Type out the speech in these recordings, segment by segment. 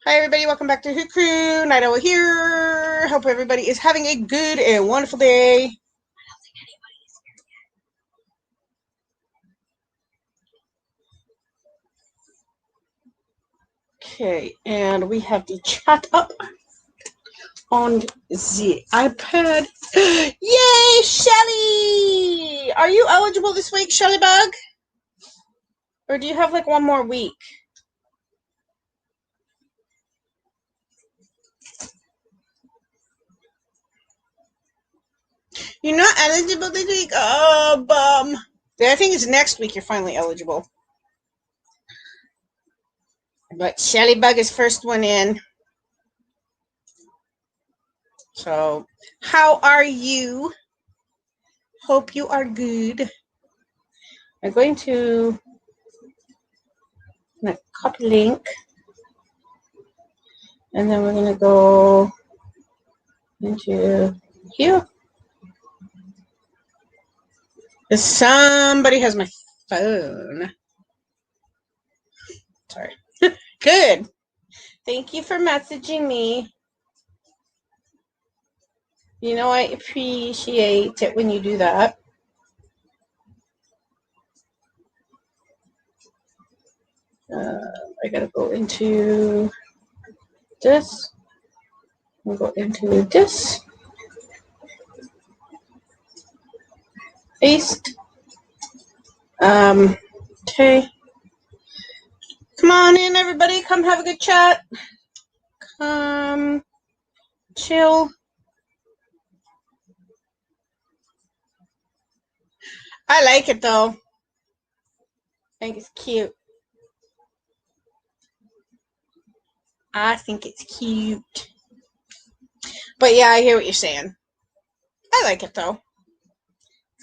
Hi everybody, welcome back to Hoot Crew. Night Owl here. Hope everybody is having a good and wonderful day. Okay, and we have the chat up on the iPad. Yay, Shelly! Are you eligible this week, Shelly Bug? Or do you have like one more week? You're not eligible this week? Oh, bum. I think it's next week you're finally eligible. But Shelly Bug is first one in. So, how are you? Hope you are good. I'm going to copy link. And then we're going to go into here. Somebody has my phone. Sorry. Good. Thank you for messaging me. You know, I appreciate it when you do that. I gotta go into this. We'll go into this. Paste. Okay. Come on in, everybody. Come have a good chat. Come chill. I like it though. I think it's cute. I think it's cute. But yeah, I hear what you're saying. I like it though.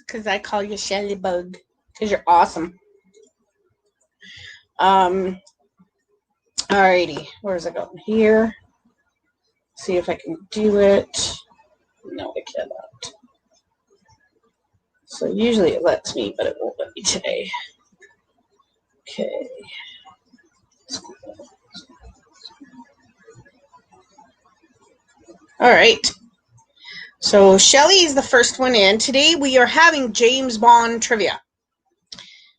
Because I call you Shelly Bug. Because you're awesome. Alrighty. Where's it going? Here. See if I can do it. No, I cannot. So usually it lets me, but it won't let me today. Okay. Alright. So Shelly is the first one in. Today we are having James Bond trivia.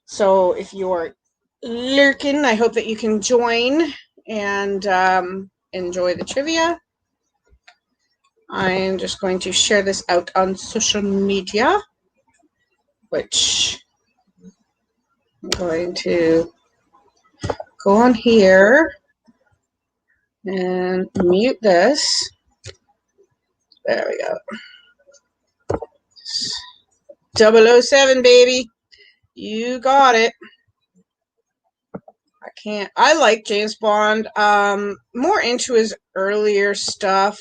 So if you're lurking, I hope that you can join and enjoy the trivia. I'm just going to share this out on social media, which I'm going to go on here and mute this. There we go. 007, baby. You got it. I like James Bond. More into his earlier stuff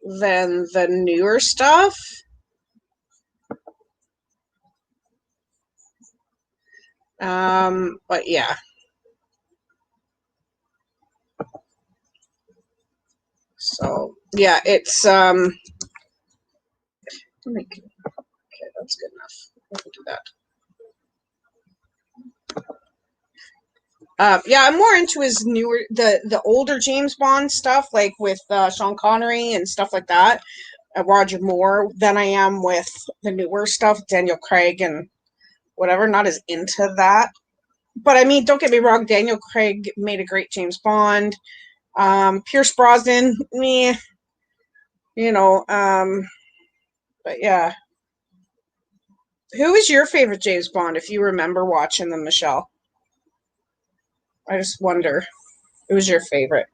than the newer stuff. But yeah. So yeah, it's okay, that's good enough. We can do that. Yeah, I'm more into his newer, the older James Bond stuff, like with Sean Connery and stuff like that, Roger Moore, than I am with the newer stuff, Daniel Craig and whatever. Not as into that. But I mean, don't get me wrong, Daniel Craig made a great James Bond. Pierce Brosnan, me, you know. But yeah. Who is your favorite James Bond, if you remember watching them, Michelle? I just wonder. Who was your favorite?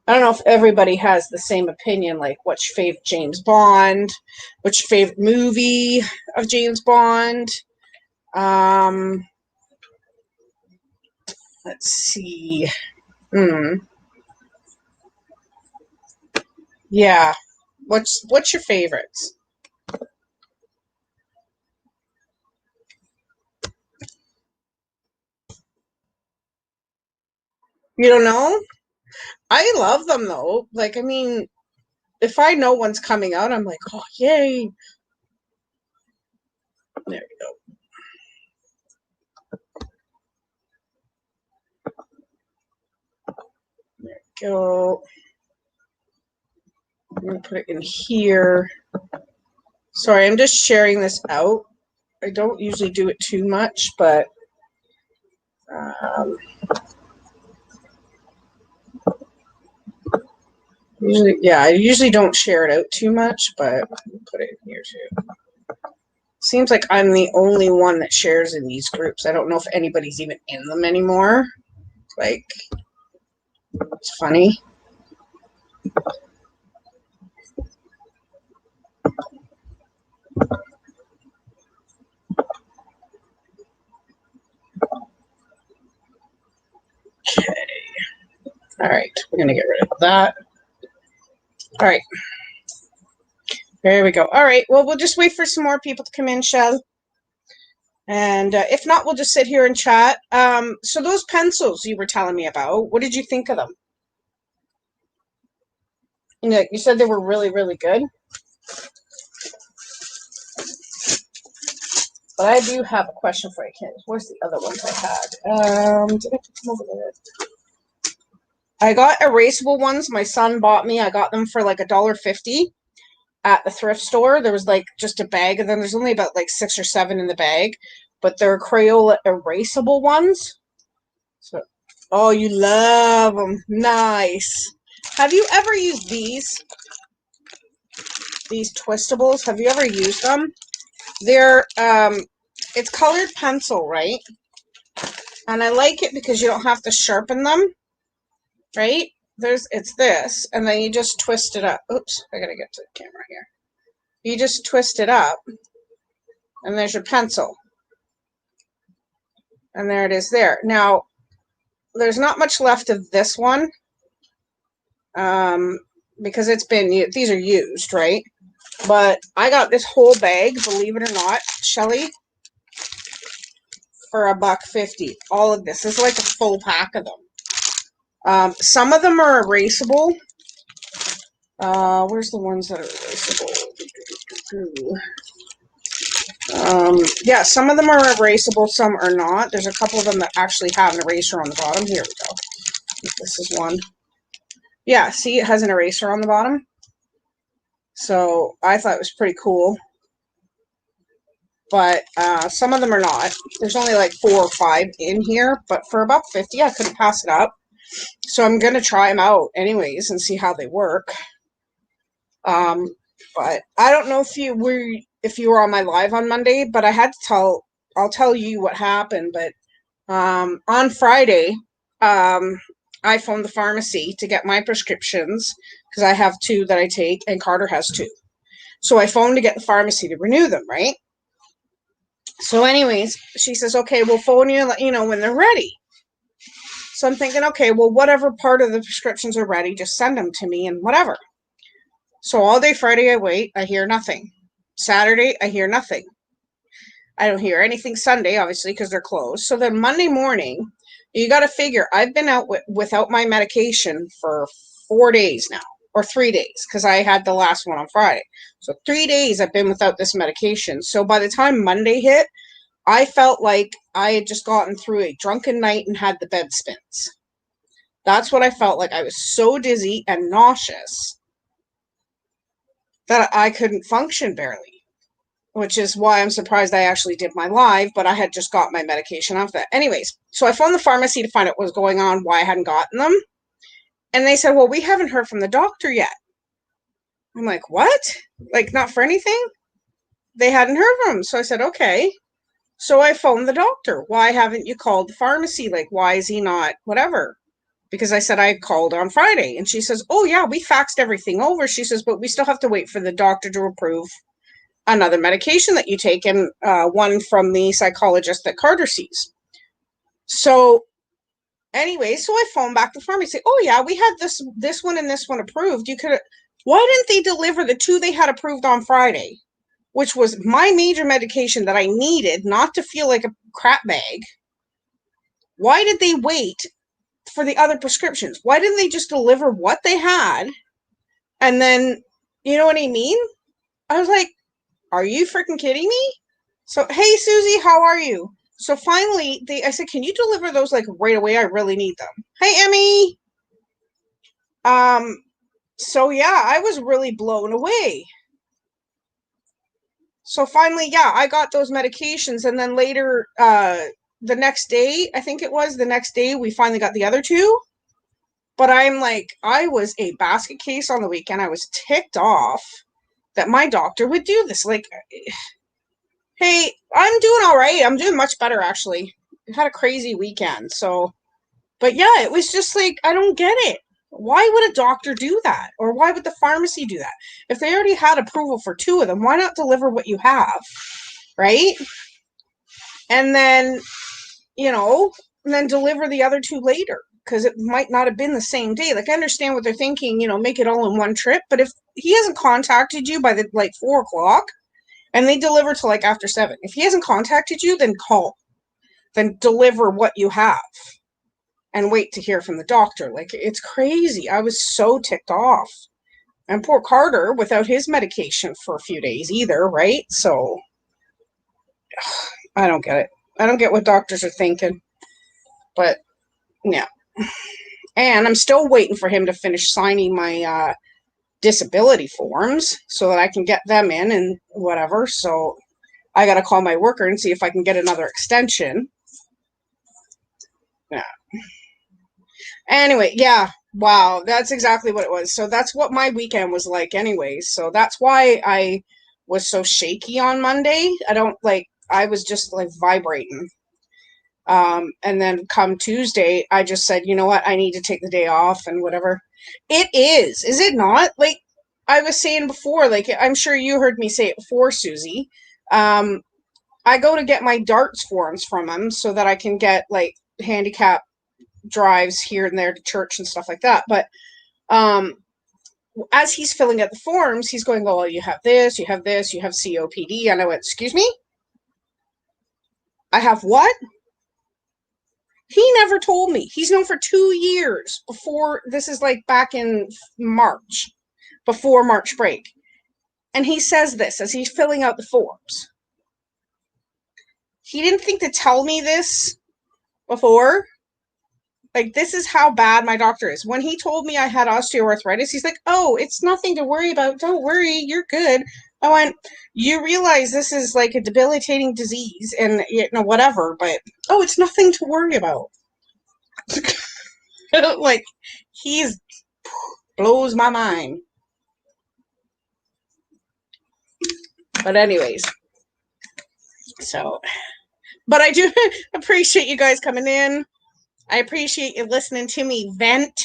I don't know if everybody has the same opinion, like which favorite James Bond, which favorite movie of James Bond. Let's see. Yeah. What's your favorites? You don't know? I love them though. Like, I mean, if I know one's coming out, I'm like, oh yay. There we go. go. I'm going to put it in here. Sorry, I'm just sharing this out. I don't usually do it too much, but I usually don't share it out too much, but I'll put it in here too. Seems like I'm the only one that shares in these groups. I don't know if anybody's even in them anymore. Like, it's funny. Okay. All right, we're going to get rid of that. All right. There we go. All right, well, we'll just wait for some more people to come in, Shell. And if not, we'll just sit here and chat. So those pencils you were telling me about, what did you think of them? You said they were really, really good. But I do have a question for you, Ken. Where's the other ones I had? Did I put them over there? I got erasable ones. My son bought me. I got them for like $1.50 at the thrift store. There was like just a bag of them. There's only about like 6 or 7 in the bag, but they're Crayola erasable ones. So, oh, you love them. Nice. Have you ever used these twistables? Have you ever used them? They're it's colored pencil, right? And I like it because you don't have to sharpen them, right? It's this, and then you just twist it up. Oops, I gotta get to the camera here. You just twist it up, and there's your pencil. And there it is there. Now, there's not much left of this one, because these are used, right? But I got this whole bag, believe it or not, Shelly, for $1.50. All of this. This is like a full pack of them. Some of them are erasable. Where's the ones that are erasable? Yeah, some of them are erasable, some are not. There's a couple of them that actually have an eraser on the bottom. Here we go. This is one. Yeah, see, it has an eraser on the bottom. So I thought it was pretty cool. But some of them are not. There's only like 4 or 5 in here, but for $1.50, I couldn't pass it up. So I'm going to try them out anyways and see how they work. But I don't know if you were on my live on Monday, but I'll tell you what happened. But on Friday, I phoned the pharmacy to get my prescriptions because I have 2 that I take and Carter has 2. So I phoned to get the pharmacy to renew them, right? So anyways, she says, okay, we'll phone you and let you know when they're ready. So I'm thinking, okay, well, whatever part of the prescriptions are ready, just send them to me and whatever. So all day Friday, I wait. I hear nothing. Saturday, I hear nothing. I don't hear anything Sunday, obviously, because they're closed. So then Monday morning, you got to figure, I've been out without my medication for 4 days now, or 3 days, because I had the last one on Friday. So 3 days I've been without this medication. So by the time Monday hit, I felt like I had just gotten through a drunken night and had the bed spins. That's what I felt like. I was so dizzy and nauseous that I couldn't function barely, which is why I'm surprised I actually did my live, but I had just got my medication off that. Anyways, so I phoned the pharmacy to find out what was going on, why I hadn't gotten them. And they said, well, we haven't heard from the doctor yet. I'm like, what? Like, not for anything? They hadn't heard from him. So I said, okay. So I phoned the doctor. Why haven't you called the pharmacy? Like, why is he not whatever? Because I said I called on Friday. And she says, oh, yeah, we faxed everything over. She says, but we still have to wait for the doctor to approve another medication that you take, and one from the psychologist that Carter sees. So anyway, so I phoned back the pharmacy. Oh, yeah, we had this one and this one approved. Why didn't they deliver the 2 they had approved on Friday, which was my major medication that I needed not to feel like a crap bag? Why did they wait for the other prescriptions? Why didn't they just deliver what they had? And then, you know what I mean? I was like, are you freaking kidding me? So, hey, Susie, how are you? So finally, I said, can you deliver those like right away? I really need them. Hey, Emmy. So yeah, I was really blown away. So finally, yeah, I got those medications, and then later, the next day, I think it was the next day, we finally got the other two. But I'm like, I was a basket case on the weekend. I was ticked off that my doctor would do this. Like, hey, I'm doing all right. I'm doing much better, actually. I had a crazy weekend. So, but yeah, it was just like, I don't get it. Why would a doctor do that? Or why would the pharmacy do that? If they already had approval for two of them, why not deliver what you have? Right? And then, you know, and then deliver the other two later because it might not have been the same day. Like, I understand what they're thinking, make it all in one trip. But if he hasn't contacted you by the like 4 o'clock and they deliver to like after 7, if he hasn't contacted you, then call, then deliver what you have and wait to hear from the doctor. Like, it's crazy. I was so ticked off. And poor Carter without his medication for a few days either, right? So I don't get it. I don't get what doctors are thinking. But yeah. And I'm still waiting for him to finish signing my disability forms so that I can get them in and whatever. So I got to call my worker and see if I can get another extension. Yeah. Anyway, yeah. Wow, that's exactly what it was. So that's what my weekend was like anyways. So that's why I was so shaky on Monday. I was just like vibrating. And then come Tuesday, I just said, you know what, I need to take the day off and whatever. It is it not? Like I was saying before, like I'm sure you heard me say it before, Susie. Um, I go to get my darts forms from him so that I can get like handicap drives here and there to church and stuff like that. But um, as he's filling out the forms, he's going, "Oh, well, you have this, you have this, you have COPD," and I went, "Excuse me, I have what?" He never told me. He's known for 2 years before this is like back in March, before March break. And he says this as he's filling out the forms. He didn't think to tell me this before. Like, this is how bad my doctor is. When he told me I had osteoarthritis, he's like, "Oh, it's nothing to worry about. Don't worry, you're good." I went, "You realize this is like a debilitating disease and, whatever, but, oh, it's nothing to worry about." Like, he's blows my mind. But anyways, so, but I do appreciate you guys coming in. I appreciate you listening to me vent.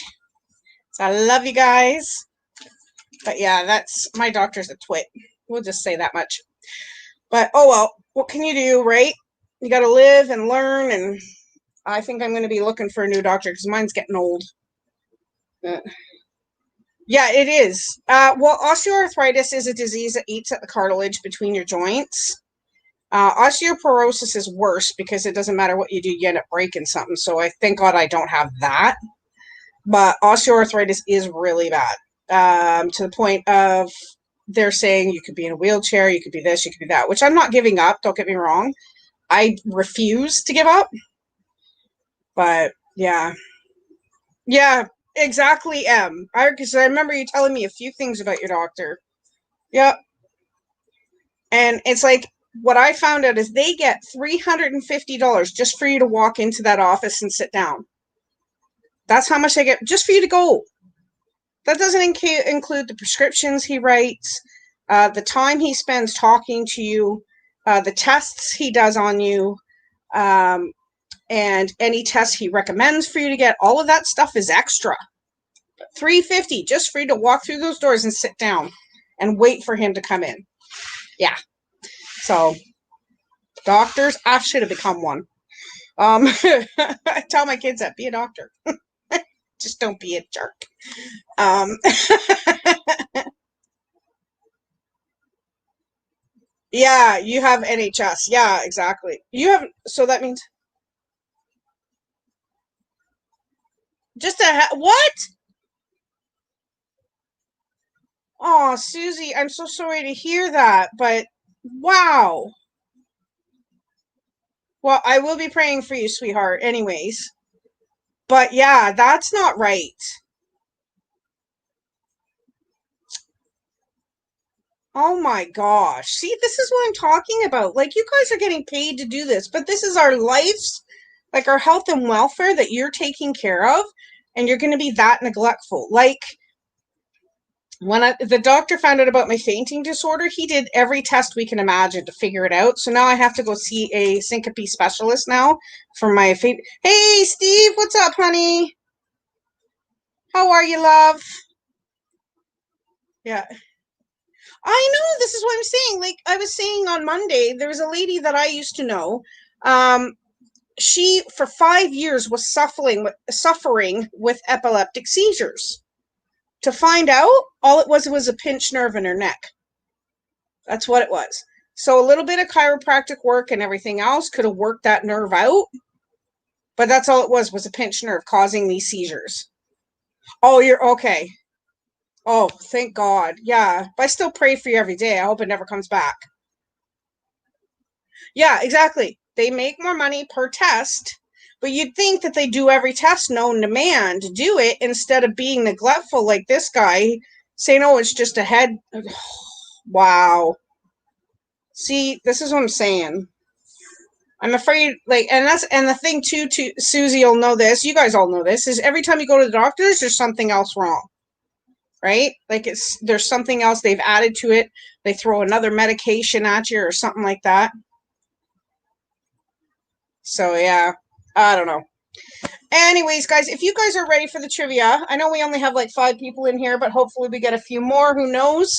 So I love you guys. But yeah, that's my doctor's a twit. We'll just say that much. But oh well, what can you do, right? You got to live and learn. And I think I'm going to be looking for a new doctor because mine's getting old. Yeah, it is. Well, osteoarthritis is a disease that eats at the cartilage between your joints. Osteoporosis is worse because it doesn't matter what you do, you end up breaking something. So I thank God I don't have that. But osteoarthritis is really bad, to the point of they're saying you could be in a wheelchair, you could be this, you could be that, which I'm not giving up. Don't get me wrong. I refuse to give up. But yeah. Yeah, exactly, Em. Because I remember you telling me a few things about your doctor. Yep. And it's like, what I found out is they get $350 just for you to walk into that office and sit down. That's how much they get just for you to go. That doesn't include the prescriptions he writes, the time he spends talking to you, the tests he does on you, and any tests he recommends for you to get. All of that stuff is extra. $350 just for you to walk through those doors and sit down and wait for him to come in. Yeah. So, doctors, I should have become one. I tell my kids that, be a doctor. Just don't be a jerk. Yeah, you have NHS. Yeah, exactly. You have, so that means just what? Oh, Susie, I'm so sorry to hear that, but wow. Well, I will be praying for you, sweetheart, anyways. But yeah, that's not right. Oh my gosh. See, this is what I'm talking about. Like, you guys are getting paid to do this, but this is our lives, like our health and welfare that you're taking care of, and you're going to be that neglectful. Like, when the doctor found out about my fainting disorder, he did every test we can imagine to figure it out. So now I have to go see a syncope specialist now for my faint. Hey, Steve, what's up, honey? How are you, love? Yeah. I know, this is what I'm saying. Like I was saying on Monday, there was a lady that I used to know. Um, she for 5 years was suffering with epileptic seizures. To find out, all it was a pinched nerve in her neck. That's what it was. So a little bit of chiropractic work and everything else could have worked that nerve out, but that's all it was a pinched nerve causing these seizures. Oh, you're okay. Oh, thank God. Yeah, but I still pray for you every day. I hope it never comes back. Yeah, exactly. They make more money per test, but you'd think that they do every test known to man to do it instead of being neglectful like this guy saying, oh, it's just a head. Wow. See, this is what I'm saying. I'm afraid, like, and the thing too, Susie will know this, you guys all know this, is every time you go to the doctors, there's something else wrong, right? Like, there's something else they've added to it. They throw another medication at you or something like that. So, yeah, I don't know. Anyways, guys, if you guys are ready for the trivia, I know we only have like 5 people in here, but hopefully we get a few more. Who knows?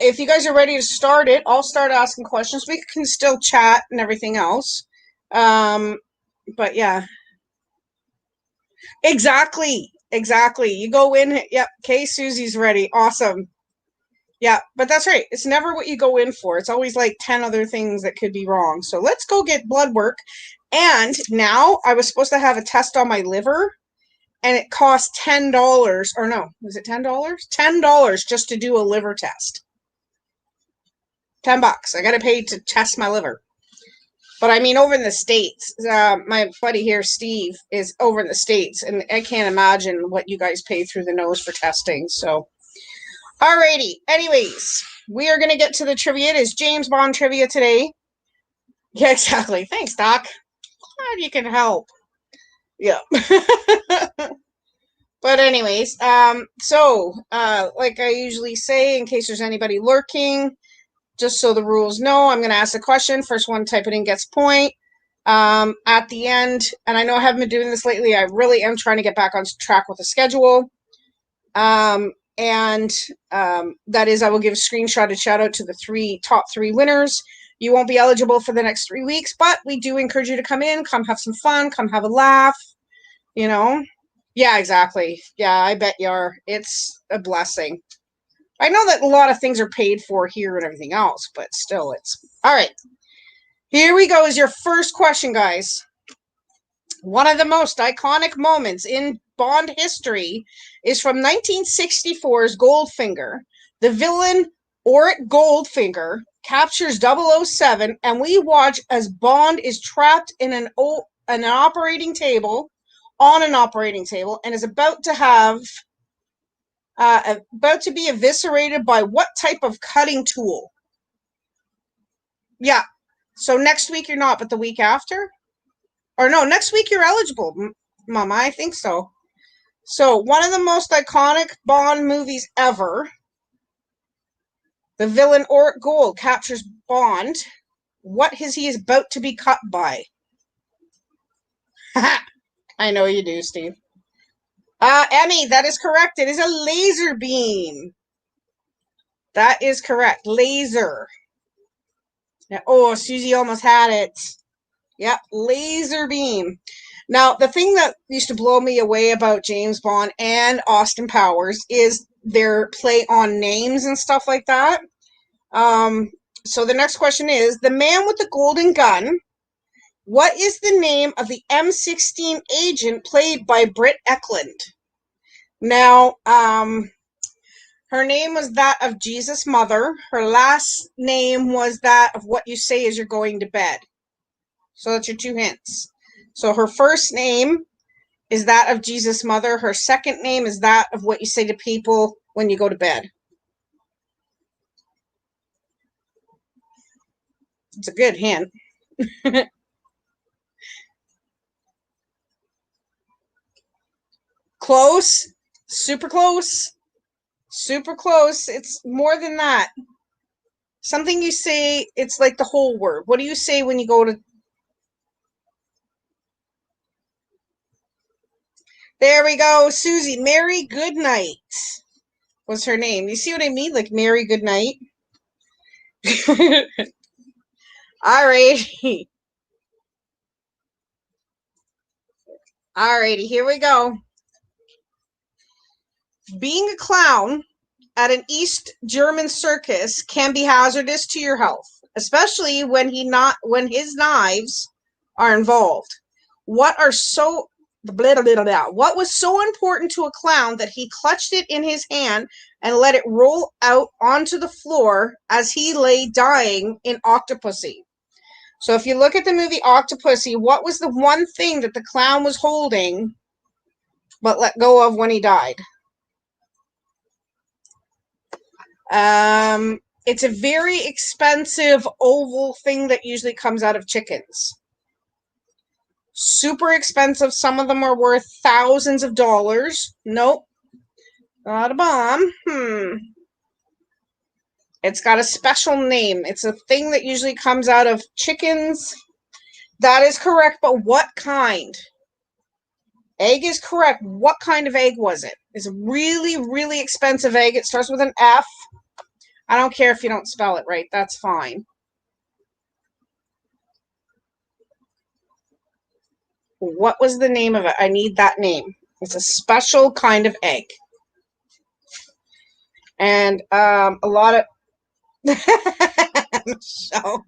If you guys are ready to start it, I'll start asking questions. We can still chat and everything else. But yeah. Exactly. You go in. Yep. Okay, Susie's ready. Awesome. Yeah, but that's right. It's never what you go in for. It's always like 10 other things that could be wrong. So let's go get blood work. And now I was supposed to have a test on my liver, and it cost $10. Or no, was it $10? $10 just to do a liver test. $10. I got to pay to test my liver. But I mean, over in the States, my buddy here, Steve, is over in the States, and I can't imagine what you guys pay through the nose for testing. So, alrighty. Anyways, we are going to get to the trivia. It is James Bond trivia today. Yeah, exactly. Thanks, Doc. Glad you can help. Yeah. But anyways, like I usually say, in case there's anybody lurking, just so the rules know, I'm going to ask a question. First one, type it in, gets point. At the end, and I know I haven't been doing this lately, I really am trying to get back on track with the schedule. That is, I will give a screenshot, a shout out to the top three winners. You won't be eligible for the next 3 weeks, but we do encourage you to come in, come have some fun, come have a laugh, you know? Yeah, exactly. Yeah, I bet you are. It's a blessing. I know that a lot of things are paid for here and everything else, but still, it's all right. Here we go. Is your first question, guys. One of the most iconic moments in Bond history is from 1964's Goldfinger. The villain, Auric Goldfinger, captures 007, and we watch as Bond is trapped in an operating table, on an operating table, and is about to be eviscerated by what type of cutting tool? Yeah. So next week you're not, but the week after? Or no, next week you're eligible, Mama. I think so. So, one of the most iconic Bond movies ever. The villain Auric Gold captures Bond. What is he about to be cut by? I know you do, Steve. Emmy, that is correct. It is a laser beam. That is correct. Laser. Oh, Susie almost had it. Yep, laser beam. Now, the thing that used to blow me away about James Bond and Austin Powers is their play on names and stuff like that. So the next question is, the man with the golden gun, what is the name of the M16 agent played by Britt Eklund? Now, her name was that of Jesus' mother. Her last name was that of what you say as you're going to bed. So that's your 2 hints. So her first name is that of Jesus' mother. Her second name is that of what you say to people when you go to bed. It's a good hint. Close. Super close. Super close. It's more than that. Something you say, it's like the whole word. What do you say when you go to... There we go. Susie. Mary Goodnight was her name. You see what I mean? Like Mary Goodnight. Alrighty. Alrighty, here we go. Being a clown at an East German circus can be hazardous to your health, especially when his knives are involved. What was so important to a clown that he clutched it in his hand and let it roll out onto the floor as he lay dying in Octopussy? So if you look at the movie Octopussy, what was the one thing that the clown was holding but let go of when he died? It's a very expensive oval thing that usually comes out of chickens. Super expensive. Some of them are worth thousands of dollars. Nope. Not a bomb. It's got a special name. It's a thing that usually comes out of chickens. That is correct, but what kind? Egg is correct. What kind of egg was it? It's a really, really expensive egg. It starts with an F. I don't care if you don't spell it right. That's fine. What was the name of it? I need that name. It's a special kind of egg. And a lot of... so,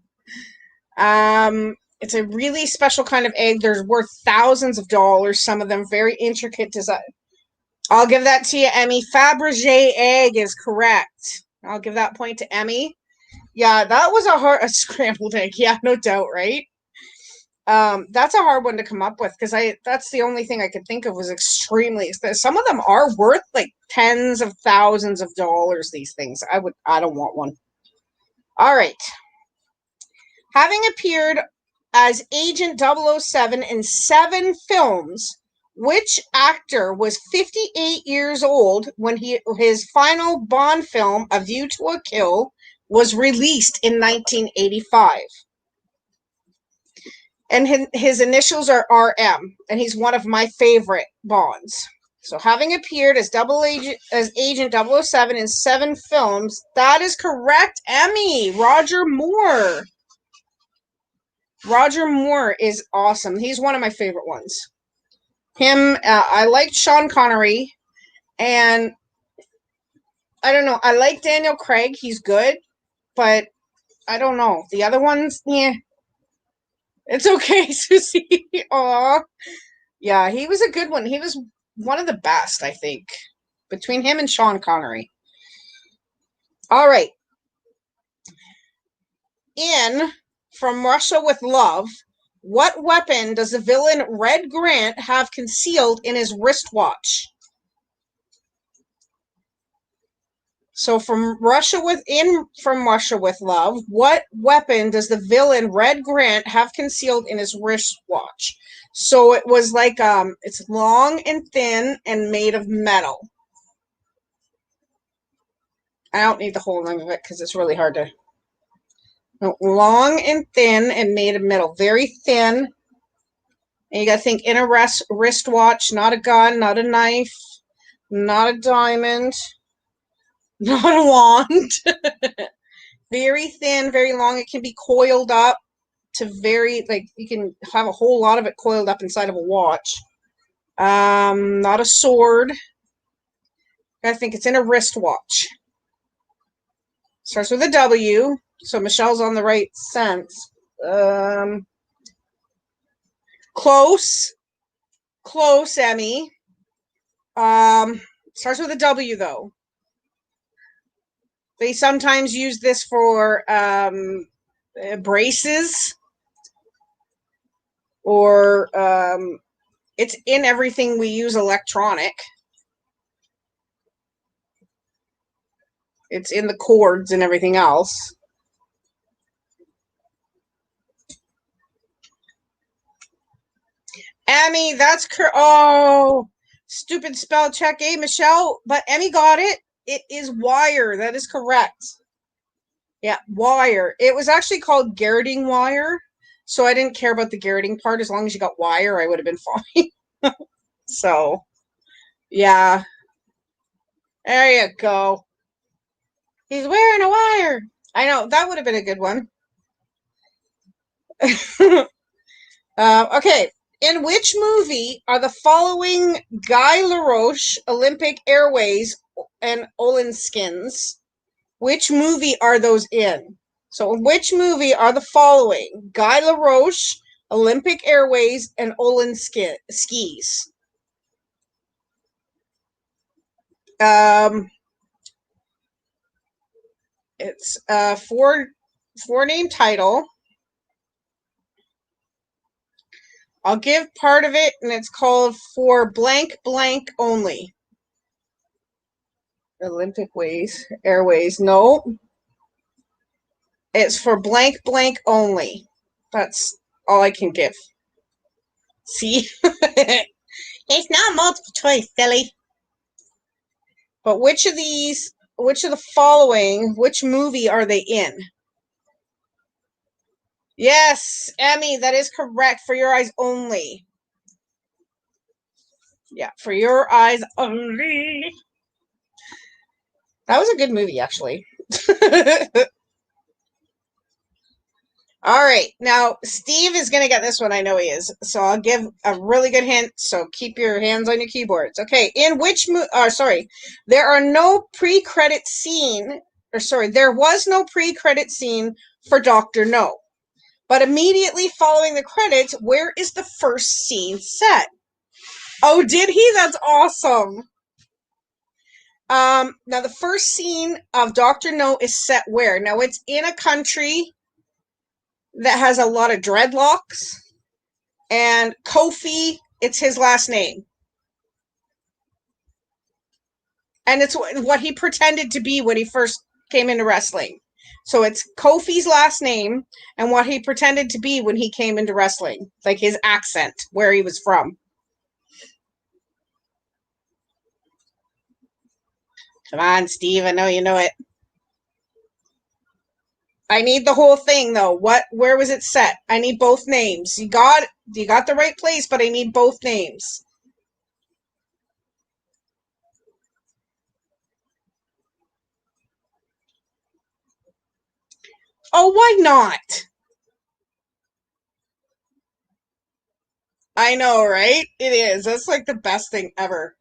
it's a really special kind of egg. They're worth thousands of dollars. Some of them very intricate design. I'll give that to you, Emmy. Fabergé egg is correct. I'll give that point to Emmy. Yeah, that was a scrambled egg. Yeah, no doubt, right? That's a hard one to come up with because that's the only thing I could think of was extremely expensive. Some of them are worth like tens of thousands of dollars, these things. I don't want one. All right. Having appeared as Agent 007 in 7 films, which actor was 58 years old when his final Bond film, A View to a Kill, was released in 1985? And his initials are RM, and he's one of my favorite Bonds. So having appeared as Agent 007 in 7 films, that is correct, Emmy. Roger Moore. Roger Moore is awesome. He's one of my favorite ones. I liked Sean Connery, and I don't know. I like Daniel Craig. He's good, but I don't know. The other ones, yeah. It's okay, Susie. Aw. Yeah, he was a good one. He was one of the best, I think, between him and Sean Connery. All right. In From Russia with Love, what weapon does the villain Red Grant have concealed in his wristwatch? So From Russia with Love, what weapon does the villain Red Grant have concealed in his wristwatch? So it was like it's long and thin and made of metal. I don't need the whole name of it because it's really hard to... Long and thin and made of metal. Very thin. And you got to think in a wristwatch, not a gun, not a knife, not a diamond, not a wand. Very thin, very long. It can be coiled up to you can have a whole lot of it coiled up inside of a watch. Not a sword. I think it's in a wristwatch. Starts with a W, so Michelle's on the right sense. Close, Emmy. Starts with a W though. They sometimes use this for braces, or it's in everything we use electronic. It's in the cords and everything else. Emmy, that's oh, stupid spell check, Michelle? But Emmy got it. It is wire. That is correct. Yeah, wire. It was actually called garroting wire, so I didn't care about the garroting part. As long as you got wire, I would have been fine. So, yeah. There you go. He's wearing a wire. I know, that would have been a good one. Okay. In which movie are the following Guy Laroche, Olympic Airways, and Olenskins? Which movie are those in? So, which movie are the following Guy Laroche, Olympic Airways, and Olenskis? It's a four name title. I'll give part of it, and it's called For Blank Blank Only. Olympic Airways. No. It's For Blank Blank Only. That's all I can give. See? It's not multiple choice, silly. But which of the following, which movie are they in? Yes, Emmy, that is correct. For Your Eyes Only. Yeah, For Your Eyes Only. That was a good movie, actually. All right, now Steve is going to get this one. I know he is. So I'll give a really good hint. So keep your hands on your keyboards. Okay, in which there are no pre-credit scene, there was no pre-credit scene for Dr. No. But immediately following the credits, where is the first scene set? Oh, did he? That's awesome. Now the first scene of Dr. No is set where? Now it's in a country that has a lot of dreadlocks, and Kofi, it's his last name. And it's what he pretended to be when he first came into wrestling. So it's Kofi's last name and what he pretended to be when he came into wrestling, like his accent, where he was from. Come on, Steve, I know you know it. I need the whole thing, though. Where was it set? I need both names. You got the right place, but I need both names. Oh, why not? I know, right? It is. That's like the best thing ever.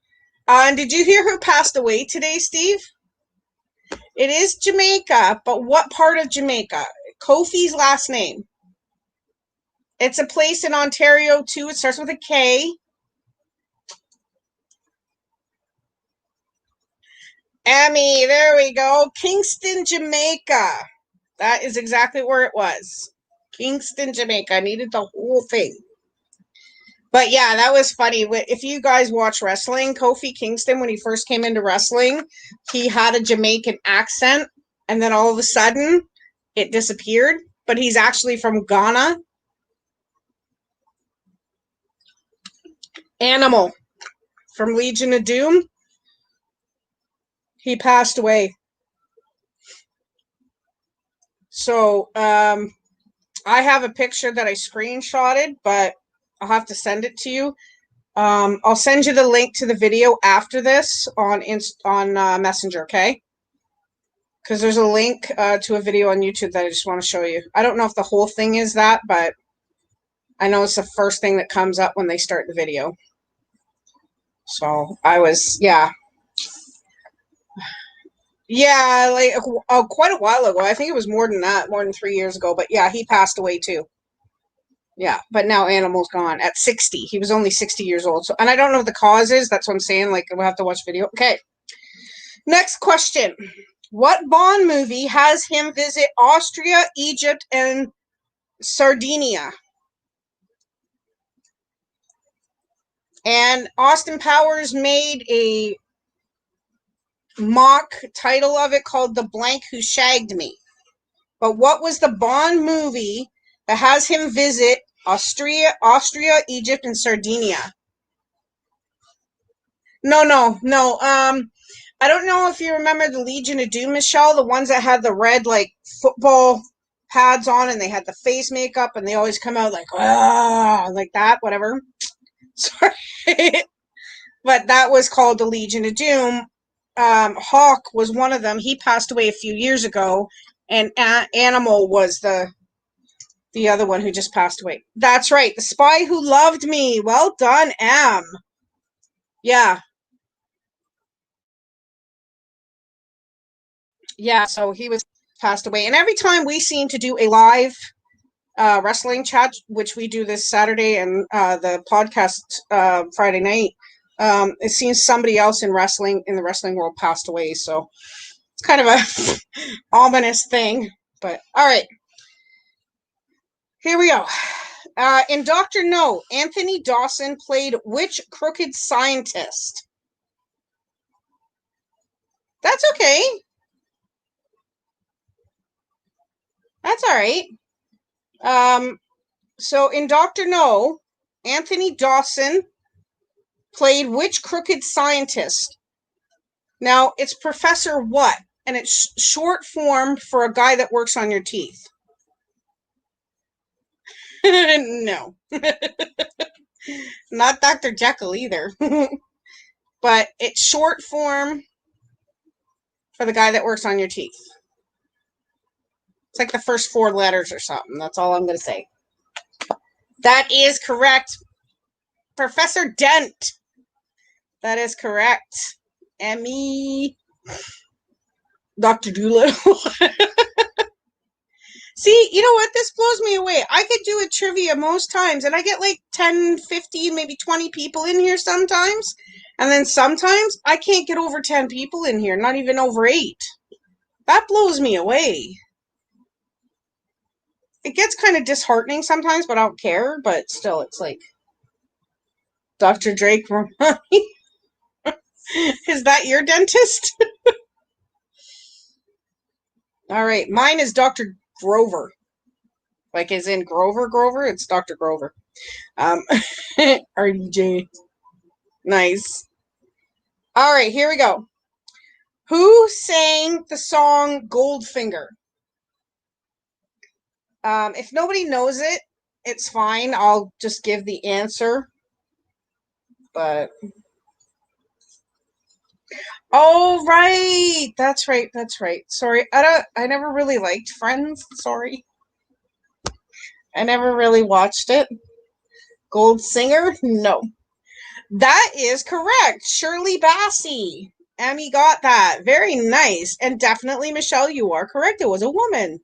And did you hear who passed away today, Steve? It is Jamaica, but what part of Jamaica? Kofi's last name. It's a place in Ontario, too. It starts with a K. Emmy, there we go. Kingston, Jamaica. That is exactly where it was. Kingston, Jamaica. I needed the whole thing. But yeah, that was funny. If you guys watch wrestling, Kofi Kingston, when he first came into wrestling, he had a Jamaican accent, and then all of a sudden, it disappeared. But he's actually from Ghana. Animal from Legion of Doom. He passed away. So, I have a picture that I screenshotted, but I'll have to send it to you. I'll send you the link to the video after this on Messenger, okay? Because there's a link to a video on YouTube that I just want to show you. I don't know if the whole thing is that, but I know it's the first thing that comes up when they start the video. So yeah. Yeah, like quite a while ago. I think it was more than that, more than 3 years ago. But yeah, he passed away too. Yeah, but now Animal's gone at 60. He was only 60 years old. So, and I don't know what the cause is. That's what I'm saying. Like, we'll have to watch video. Okay. Next question. What Bond movie has him visit Austria, Egypt, and Sardinia? And Austin Powers made a mock title of it called The Blank Who Shagged Me. But what was the Bond movie that has him visit Austria, Egypt, and Sardinia. No. I don't know if you remember the Legion of Doom, Michelle, the ones that had the red like football pads on, and they had the face makeup, and they always come out like like that, whatever. Sorry, but that was called the Legion of Doom. Hawk was one of them. He passed away a few years ago, and Animal was the other one who just passed away. That's right, The Spy Who Loved Me. Well done, M. Yeah. Yeah, so he was passed away. And every time we seem to do a live wrestling chat, which we do this Saturday, and the podcast Friday night, it seems somebody else in the wrestling world passed away. So it's kind of a ominous thing. But all right, here we go. In Dr. No, Anthony Dawson played which crooked scientist? That's okay. That's all right. So in Dr. No, Anthony Dawson played which crooked scientist? Now, it's Professor what? And it's short form for a guy that works on your teeth. No. Not Dr. Jekyll either. But it's short form for the guy that works on your teeth. It's like the first 4 letters or something. That's all I'm going to say. That is correct. Professor Dent. That is correct. Emmy. Dr. Doolittle. See, you know what? This blows me away. I could do a trivia most times, and I get like 10, 15, maybe 20 people in here sometimes. And then sometimes I can't get over 10 people in here, not even over 8. That blows me away. It gets kind of disheartening sometimes, but I don't care. But still, it's like, Dr. Drake, is that your dentist? All right, mine is Dr. Grover. Like, as in Grover? It's Dr. Grover. RDJ. Nice. All right, here we go. Who sang the song Goldfinger? If nobody knows it, it's fine. I'll just give the answer. But oh, right. That's right. Sorry. I never really liked Friends. Sorry. I never really watched it. Gold Singer? No. That is correct. Shirley Bassey. Emmy got that. Very nice. And definitely, Michelle, you are correct. It was a woman.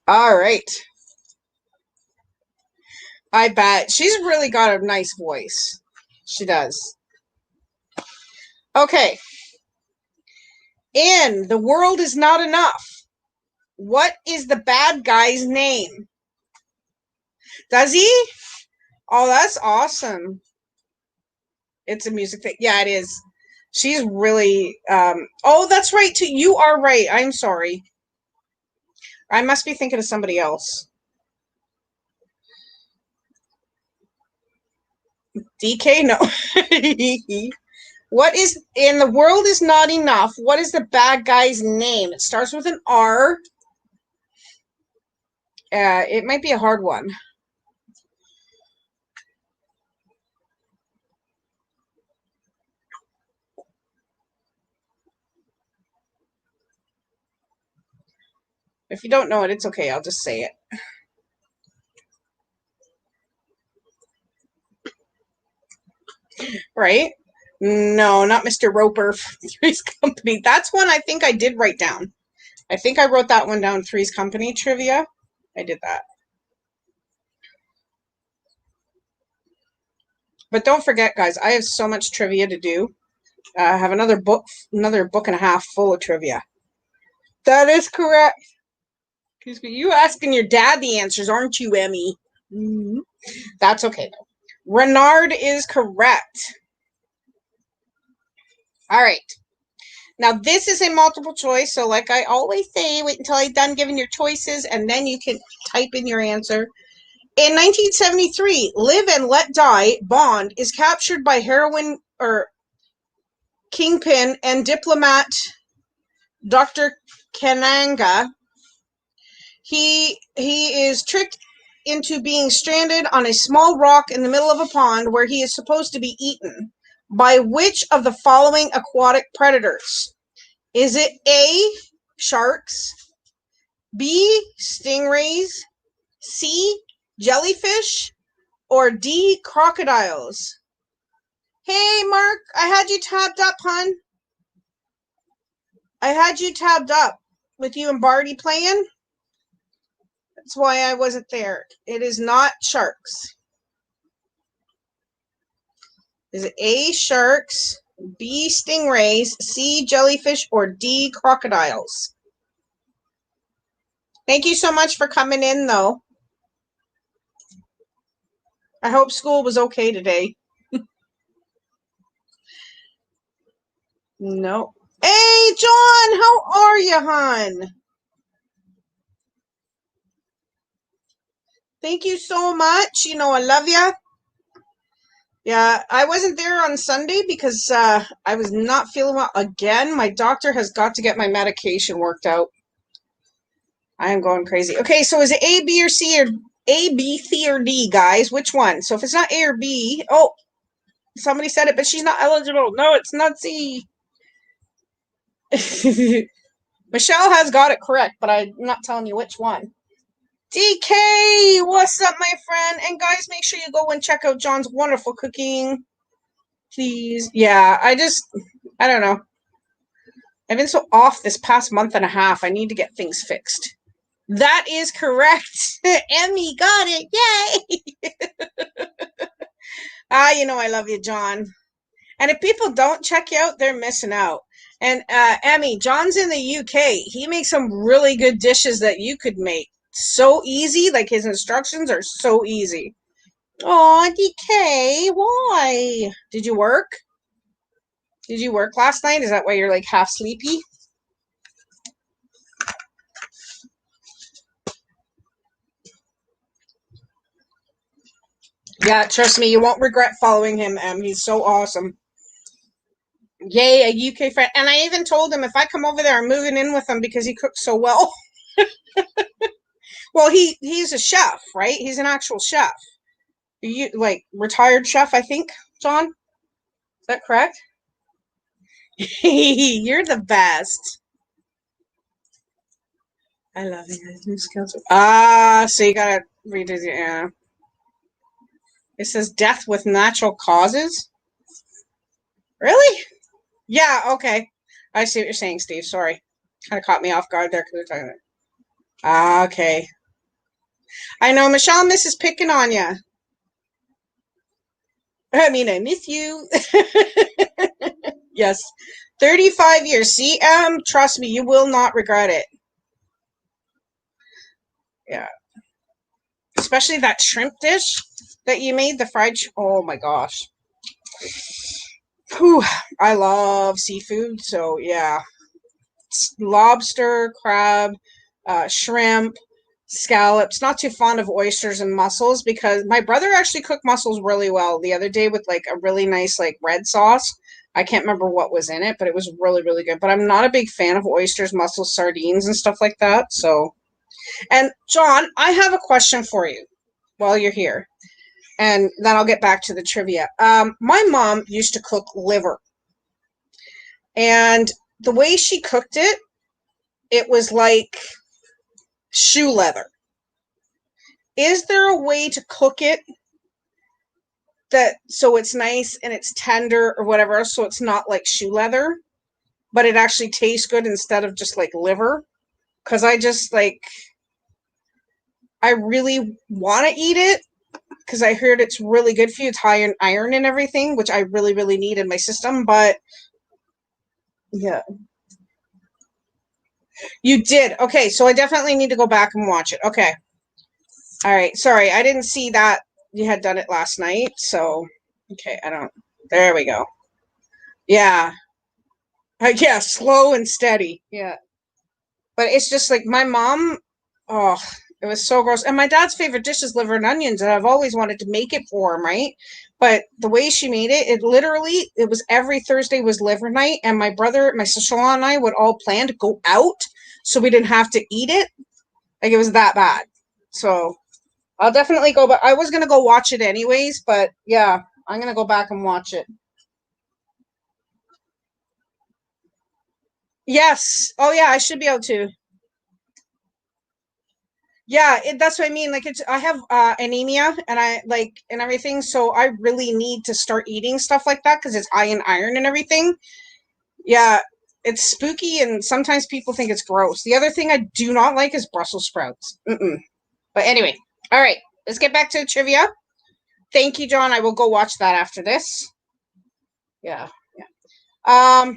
All right. I bet. She's really got a nice voice. She does. Okay. In The World Is Not Enough, what is the bad guy's name? Does he? Oh, that's awesome. It's a music thing. Yeah, it is. She's really, oh, that's right, too. You are right. I'm sorry. I must be thinking of somebody else. DK? No. What is, in The World Is Not Enough, what is the bad guy's name? It starts with an R. It might be a hard one. If you don't know it, it's okay. I'll just say it. Right? No, not Mr. Roper from Three's Company. That's one I think I did write down. I think I wrote that one down, Three's Company trivia. I did that. But don't forget, guys, I have so much trivia to do. I have another book and a half full of trivia. That is correct. Excuse me. You asking your dad the answers, aren't you, Emmy? Mm-hmm. That's okay, though. Renard is correct. All right. Now, this is a multiple choice, so like I always say, wait until I'm done giving your choices, and then you can type in your answer. In 1973, Live and Let Die, Bond is captured by heroin or kingpin and diplomat Dr. Kananga. He is tricked into being stranded on a small rock in the middle of a pond where he is supposed to be eaten. By which of the following aquatic predators? Is it A, sharks, B, stingrays, C, jellyfish, or D, crocodiles? Hey, Mark, I had you tabbed up, hon. I had you tabbed up with you and Barty playing. That's why I wasn't there. It is not sharks. Is it A, sharks, B, stingrays, C, jellyfish, or D, crocodiles? Thank you so much for coming in, though. I hope school was okay today. No. Hey, John, how are you, hon? Thank you so much. You know, I love you. Yeah, I wasn't there on Sunday because I was not feeling well again. My doctor has got to get my medication worked out. I am going crazy. Okay, so is it A, B, or C, or A, B, C, or D, guys? Which one? So if it's not A or B, oh, somebody said it, but she's not eligible. No, it's not C. Michelle has got it correct, but I'm not telling you which one. DK, what's up, my friend? And guys, make sure you go and check out John's wonderful cooking. Please. Yeah, I don't know. I've been so off this past month and a half. I need to get things fixed. That is correct. Emmy got it. Yay. You know I love you, John. And if people don't check you out, they're missing out. And Emmy, John's in the UK. He makes some really good dishes that you could make. So easy. Like his instructions are so easy. Oh, DK, why? Did you work? Did you work last night? Is that why you're like half sleepy? Yeah, trust me, you won't regret following him, Em. He's so awesome. Yay, a UK friend. And I even told him if I come over there, I'm moving in with him because he cooks so well. Well, he's a chef, right? He's an actual chef. You like retired chef, I think, John? Is that correct? You're the best. I love you. So you gotta redo it. Yeah. It says death with natural causes. Really? Yeah. Okay. I see what you're saying, Steve. Sorry, kind of caught me off guard there because we're talking about. Okay. I know Michelle misses picking on you. I mean, I miss you. Yes. 35 years. See, trust me, you will not regret it. Yeah. Especially that shrimp dish that you made, the fried. Oh my gosh. Whew. I love seafood, so yeah. Lobster, crab, shrimp, scallops. Not too fond of oysters and mussels because my brother actually cooked mussels really well the other day with like a really nice like red sauce. I can't remember what was in it, but it was really, really good. But I'm not a big fan of oysters, mussels, sardines, and stuff like that. So, and John, I have a question for you while you're here, and then I'll get back to the trivia. My mom used to cook liver, and the way she cooked it, it was like shoe leather. Is there a way to cook it that so it's nice and it's tender or whatever, so it's not like shoe leather, but it actually tastes good instead of just like liver? Because I really want to eat it because I heard it's really good for you. It's high in iron and everything, which I really, really need in my system. But yeah, you did. Okay, so I definitely need to go back and watch it. Okay. All right. Sorry, I didn't see that you had done it last night, so okay, I don't. There we go. Yeah. Yeah, slow and steady. Yeah. But it's just like my mom, oh, it was so gross. And my dad's favorite dish is liver and onions, and I've always wanted to make it for him, right? But the way she made it, it literally, it was every Thursday was liver night, and my brother, my sister-in-law, and I would all plan to go out so we didn't have to eat it. Like it was that bad. So I'll definitely go, but I was gonna go watch it anyways, but yeah, I'm gonna go back and watch it. Yes. Oh yeah, I should be able to. Yeah, that's what I mean. Like it's I have anemia and I like and everything, so I really need to start eating stuff like that because it's high in iron and everything. Yeah, it's spooky and sometimes people think it's gross. The other thing I do not like is Brussels sprouts. Mm-mm. But anyway, all right, let's get back to trivia. Thank you, John. I will go watch that after this. Yeah, yeah.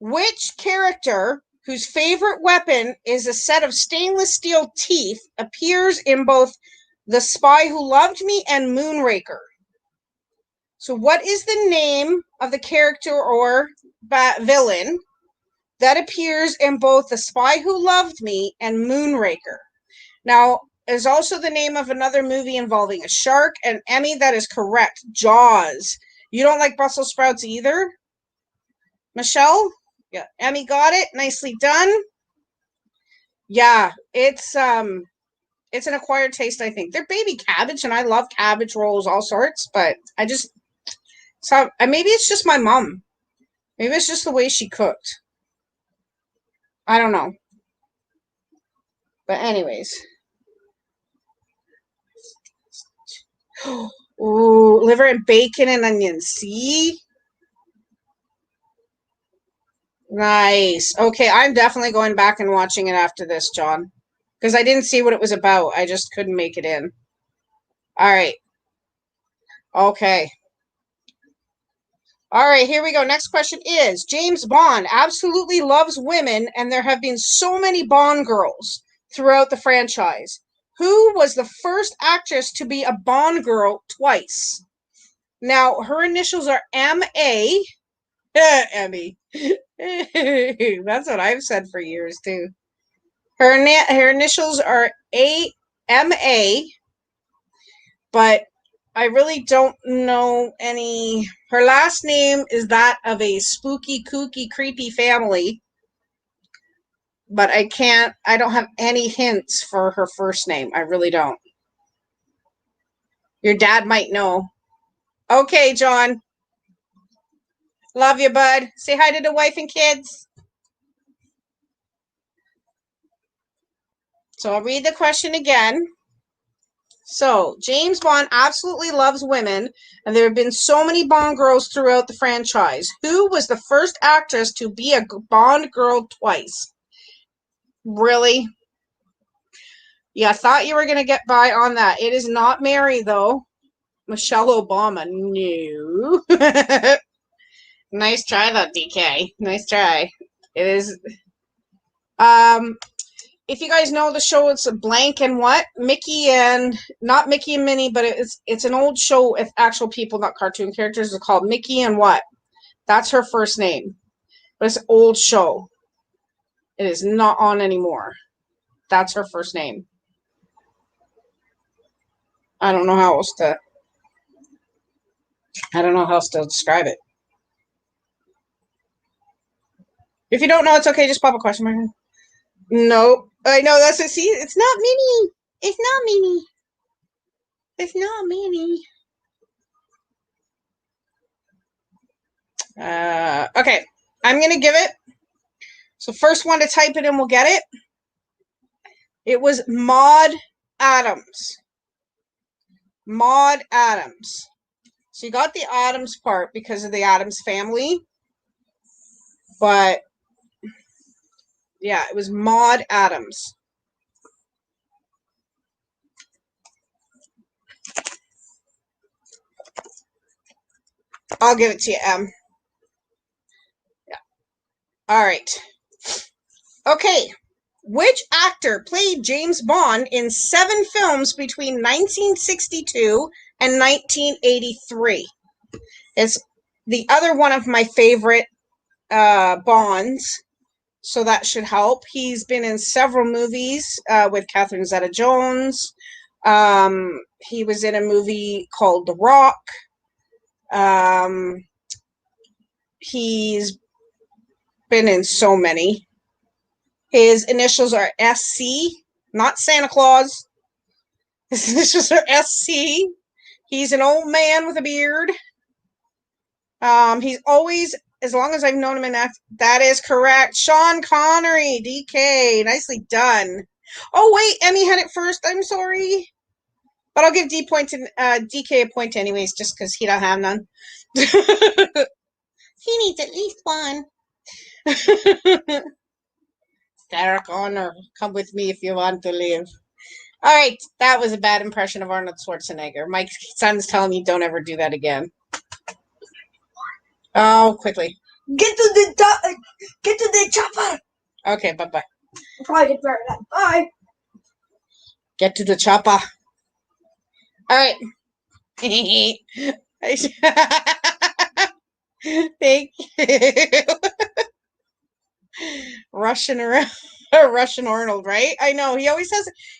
Which character whose favorite weapon is a set of stainless steel teeth appears in both The Spy Who Loved Me and Moonraker? So, what is the name of the character or villain that appears in both The Spy Who Loved Me and Moonraker? Now, is also the name of another movie involving a shark, and Emmy, that is correct. Jaws. You don't like Brussels sprouts either, Michelle? Yeah, Emmy got it. Nicely done. Yeah, it's an acquired taste, I think. They're baby cabbage, and I love cabbage rolls, all sorts, but I just so maybe it's just my mom. Maybe it's just the way she cooked. I don't know. But anyways. Ooh, liver and bacon and onions. See? Nice. Okay, I'm definitely going back and watching it after this, John. Because I didn't see what it was about. I just couldn't make it in. All right. Okay. All right, here we go. Next question is James Bond absolutely loves women, and there have been so many Bond girls throughout the franchise. Who was the first actress to be a Bond girl twice? Now, her initials are M.A. Emmy. That's what I've said for years, too. Her initials are A.M.A., but I really don't know any. Her last name is that of a spooky, kooky, creepy family, but I don't have any hints for her first name. I really don't. Your dad might know. Okay, John. Love you, bud. Say hi to the wife and kids. So I'll read the question again. So, James Bond absolutely loves women, and there have been so many Bond girls throughout the franchise. Who was the first actress to be a Bond girl twice? Really? Yeah, I thought you were going to get by on that. It is not Mary, though. Michelle Obama. No. Nice try, though, DK. Nice try. It is. Um, if you guys know the show, it's a Blank and what? Mickey and not Mickey and Minnie, but it's an old show with actual people, not cartoon characters. It's called Mickey and what? That's her first name, but it's an old show. It is not on anymore. That's her first name. I don't know how else to. I don't know how else to describe it. If you don't know, it's okay. Just pop a question mark. Nope. I know that's it. See, it's not Minnie. It's not Minnie. It's not Minnie. Okay. I'm gonna give it. So first one to type it in will get it. It was Maud Adams. Maud Adams. So you got the Adams part because of the Adams family. But yeah, it was Maud Adams. I'll give it to you, Em. Yeah. All right. Okay. Which actor played James Bond in 7 films between 1962 and 1983? It's the other one of my favorite Bonds, so that should help. He's been in several movies with Catherine Zeta-Jones. He was in a movie called The Rock. He's been in so many. His initials are SC, not Santa Claus. His initials are SC. He's an old man with a beard. He's always, as long as I've known him in that is correct. Sean Connery, DK, nicely done. Oh wait, Emmy had it first. I'm sorry, but I'll give DK a point anyways, just because he don't have none. He needs at least one. Sarah Connor, come with me if you want to live. All right, that was a bad impression of Arnold Schwarzenegger. My son's telling me don't ever do that again. Oh, quickly. Get to the chopper. Okay, bye-bye. Probably get better than that. Bye. Get to the chopper. All right. Thank you. Russian Arnold, right? I know.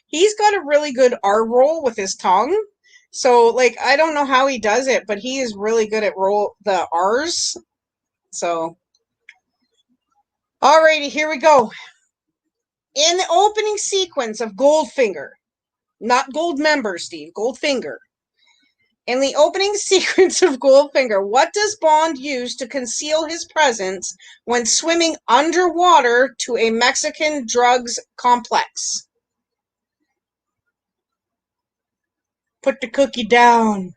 He's got a really good R roll with his tongue. So, like, I don't know how he does it, but he is really good at the R's. So, alrighty, here we go. In the opening sequence of Goldfinger, not Goldmember, Steve, Goldfinger. In the opening sequence of Goldfinger, what does Bond use to conceal his presence when swimming underwater to a Mexican drugs complex? Put the cookie down.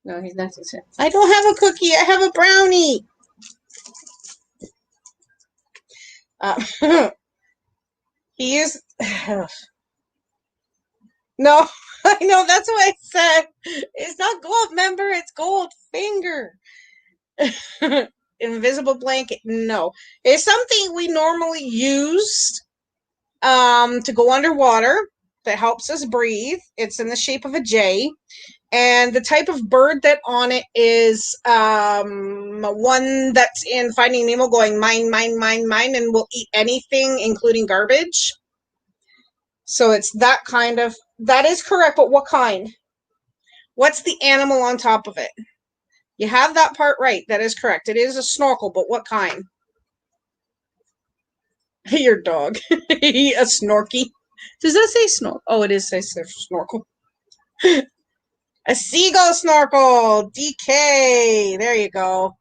No, he's not. I don't have a cookie. I have a brownie. He is. No, I know. That's what I said. It's not Goldmember. It's Goldfinger. Invisible blanket. No, it's something we normally use to go underwater that helps us breathe. It's in the shape of a J. And the type of bird that on it is one that's in Finding Nemo going mine, mine, mine, mine, and will eat anything, including garbage. So it's that kind of, that is correct, but what kind? What's the animal on top of it? You have that part right. That is correct. It is a snorkel, but what kind? Your dog. A snorky. Does that say snorkel? Oh, it is say snorkel. A seagull snorkel. DK. There you go.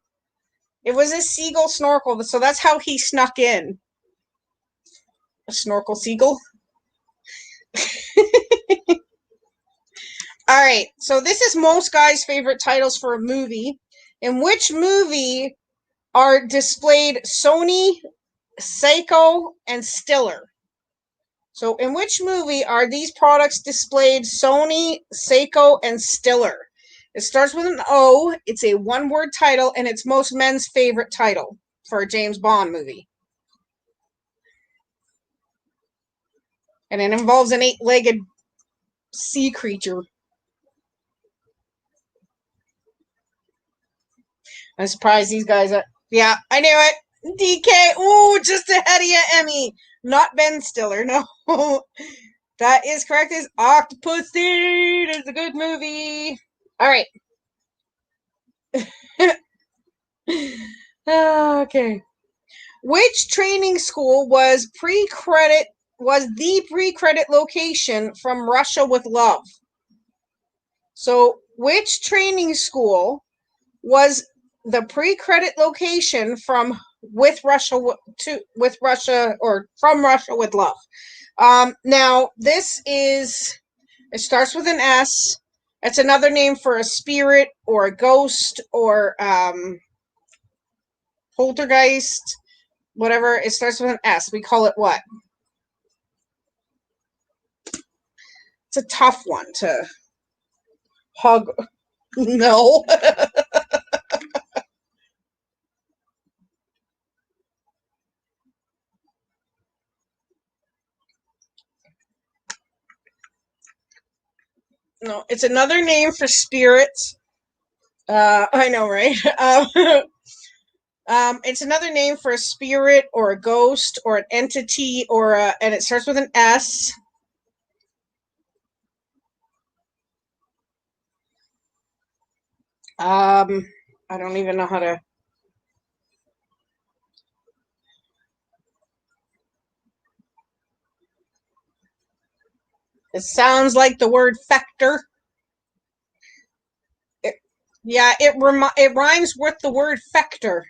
It was a seagull snorkel, so that's how he snuck in. A snorkel seagull. All right, so this is most guys' favorite titles for a movie. In which movie are displayed Sony, Seiko, and Stiller? So in which movie are these products displayed Sony, Seiko, and Stiller? It starts with an O, it's a one-word title, and it's most men's favorite title for a James Bond movie. And it involves an 8-legged sea creature. I'm surprised these guys are... Yeah, I knew it! DK! Ooh, just ahead of you, Emmy! Not Ben Stiller, no. That is correct. It's Octopussy! It's a good movie. All right. Okay. Which training school was the pre-credit location from Russia with Love? So, which training school was the pre-credit location from Russia with Love? Now this is, it starts with an S. It's another name for a spirit or a ghost or poltergeist, whatever. It starts with an S. We call it what? It's a tough one to hug. No. No, it's another name for spirits. I know, right? It's another name for a spirit or a ghost or an entity and it starts with an S. I don't even know how to. It sounds like the word factor. It rhymes with the word factor.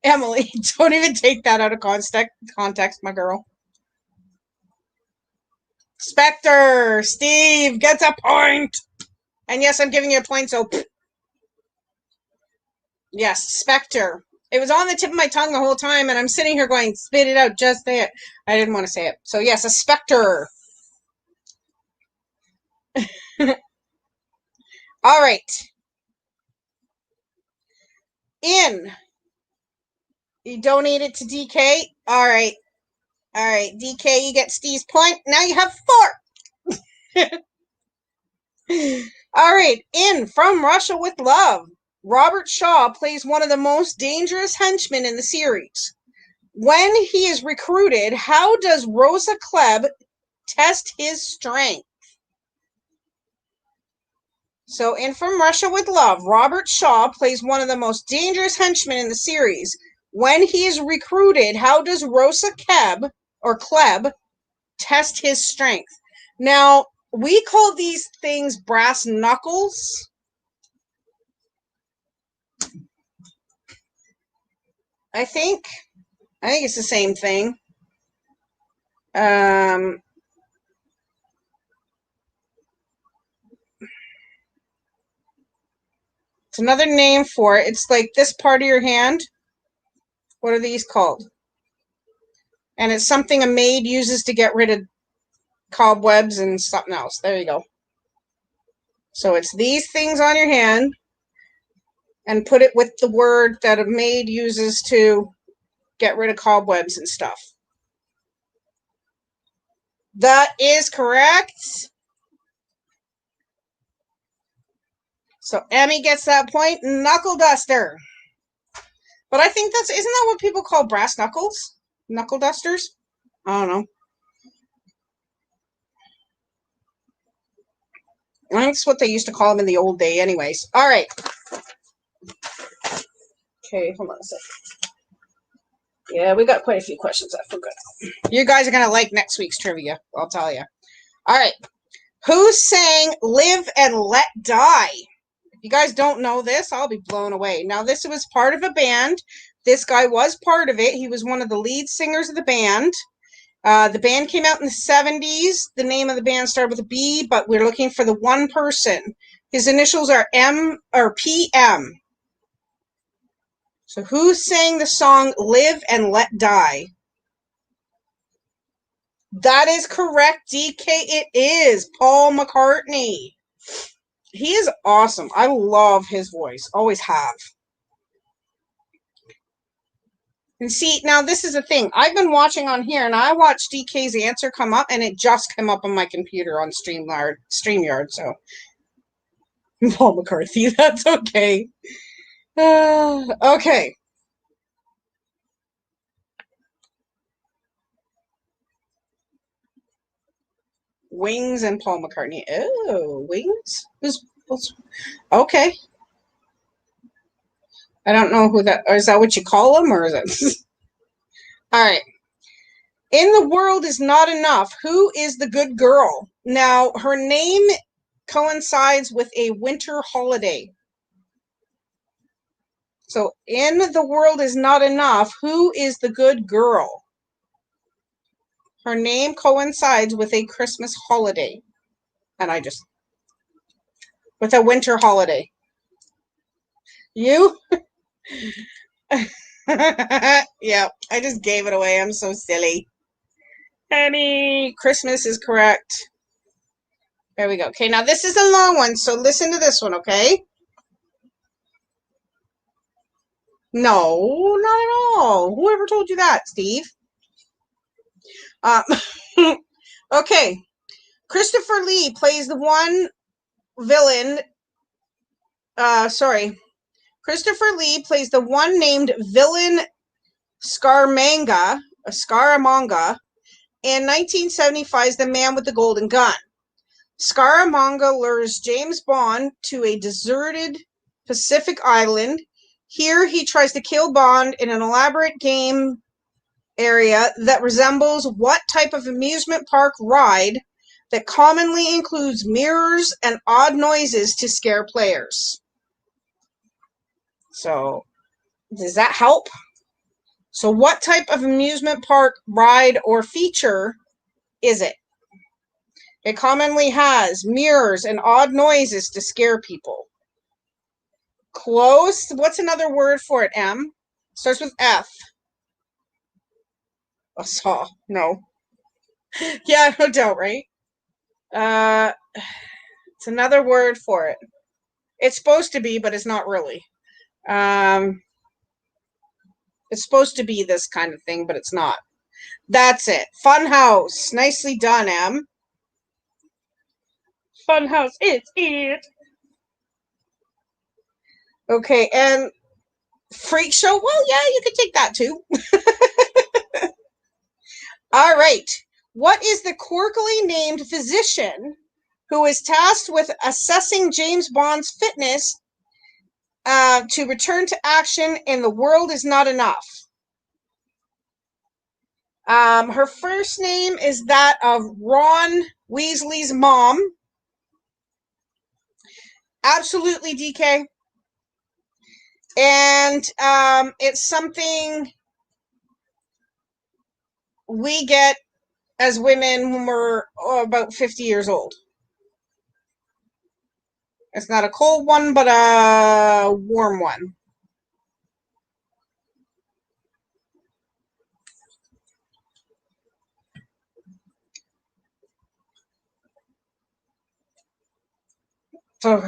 Emily, don't even take that out of context, my girl. Spectre, Steve gets a point. And yes, I'm giving you a point, so yes, Spectre. It was on the tip of my tongue the whole time, and I'm sitting here going, spit it out, just say it. I didn't want to say it. So yes, a specter. All right. You donate it to DK. All right. DK, you get Steve's point. Now you have 4. All right. From Russia with Love. Robert Shaw plays one of the most dangerous henchmen in the series. When he is recruited, how does Rosa Klebb test his strength? So, From Russia with Love, Robert Shaw plays one of the most dangerous henchmen in the series. When he is recruited, how does Rosa Klebb test his strength? Now, we call these things brass knuckles. I think it's the same thing. It's another name for it. It's like this part of your hand. What are these called? And it's something a maid uses to get rid of cobwebs and something else. There you go. So it's these things on your hand, and put it with the word that a maid uses to get rid of cobwebs and stuff. That is correct. So Emmy gets that point. Knuckle duster. But I think isn't that what people call brass knuckles? Knuckle dusters? I don't know. I think that's what they used to call them in the old day anyways. All right. Okay, hold on a second. Yeah, we got quite a few questions I forgot. You guys are going to like next week's trivia, I'll tell you. All right. Who sang Live and Let Die? If you guys don't know this, I'll be blown away. Now, this was part of a band. This guy was part of it. He was one of the lead singers of the band. The band came out in the 70s. The name of the band started with a B, but we're looking for the one person. His initials are M or PM. So who sang the song Live and Let Die? That is correct, DK. It is Paul McCartney. He is awesome. I love his voice. Always have. And see, now this is the thing. I've been watching on here, and I watched DK's answer come up, and it just came up on my computer on StreamYard. So, Paul McCarthy, that's okay. Okay. Wings and Paul McCartney. Oh, Wings? Okay. I don't know who that is. That what you call them, or is it? All right. In the World Is Not Enough, who is the good girl? Now, her name coincides with a winter holiday. So, in The World Is Not Enough, who is the good girl? Her name coincides with a Christmas holiday. And with a winter holiday. You? Yeah, I just gave it away. I'm so silly. Emmy, Christmas is correct. There we go. Okay, now this is a long one, so listen to this one, okay? No, not at all. Whoever told you that, Steve? Okay. Christopher Lee plays the one villain. Christopher Lee plays the one named villain Scaramanga. In 1975 is the man with the golden gun. Scaramanga lures James Bond to a deserted Pacific island. Here he tries to kill Bond in an elaborate game area that resembles what type of amusement park ride that commonly includes mirrors and odd noises to scare players. So, does that help? So what type of amusement park ride or feature is it? It commonly has mirrors and odd noises to scare people. Close. What's another word for it, M? Starts with F. A saw. No. Yeah, no doubt, right? It's another word for it. It's supposed to be, but it's not really. It's supposed to be this kind of thing, but it's not. That's it. Funhouse. Nicely done, M. Funhouse. It's it. Okay, and freak show. Well, yeah, you could take that too. All right. What is the quirkily named physician who is tasked with assessing James Bond's fitness to return to action in The World Is Not Enough? Her first name is that of Ron Weasley's mom. Absolutely, DK. And it's something we get as women when we're about 50 years old. It's not a cold one, but a warm one. So,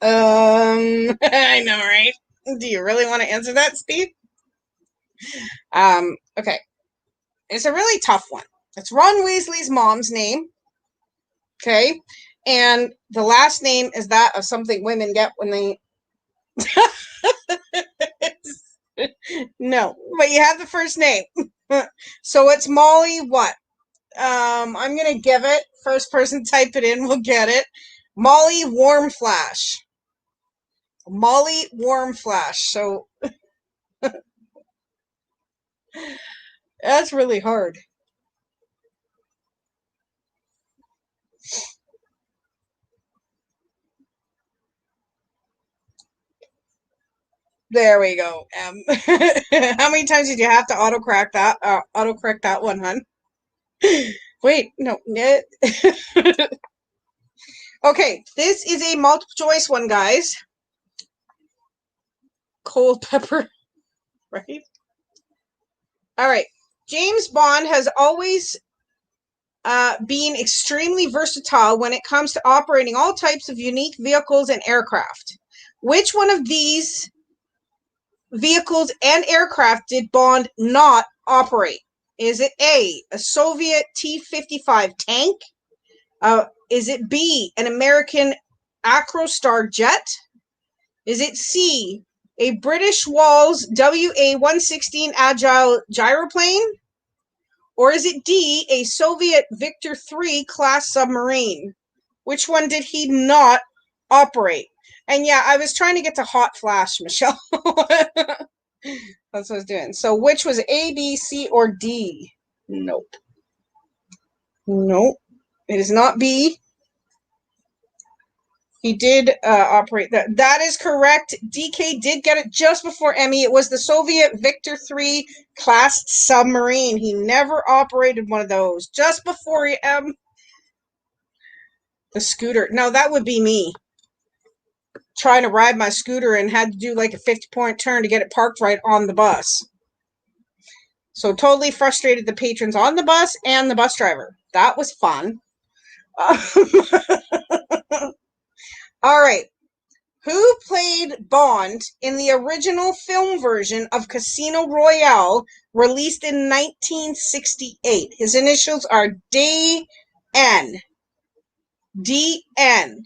I know, right? Do you really want to answer that, Steve? Okay. It's a really tough one. It's Ron Weasley's mom's name. Okay. And the last name is that of something women get when they... No, but you have the first name. So it's Molly what? I'm going to give it. First person type it in will get it. Molly Warmflash. Molly Warmflash. So that's really hard. There we go. How many times did you have to autocorrect that one, hun? Wait, no. Okay, this is a multiple choice one, guys. Cold pepper, right? All right. James Bond has always been extremely versatile when it comes to operating all types of unique vehicles and aircraft. Which one of these vehicles and aircraft did Bond not operate? Is it A, a Soviet T-55 tank? Is it B, an American Acrostar jet? Is it C, a British Walls WA-116 Agile gyroplane? Or is it D, a Soviet Victor III class submarine? Which one did he not operate? And yeah, I was trying to get to hot flash, Michelle. That's what I was doing. So which was A, B, C, or D? Nope. Nope. It is not B. He did operate that. That is correct. DK did get it just before Emmy. It was the Soviet Victor III class submarine. He never operated one of those. Just before the scooter. No, that would be me. Trying to ride my scooter and had to do like a 50-point turn to get it parked right on the bus. So totally frustrated the patrons on the bus and the bus driver. That was fun. All right. Who played Bond in the original film version of Casino Royale, released in 1968? His initials are D.N. D.N.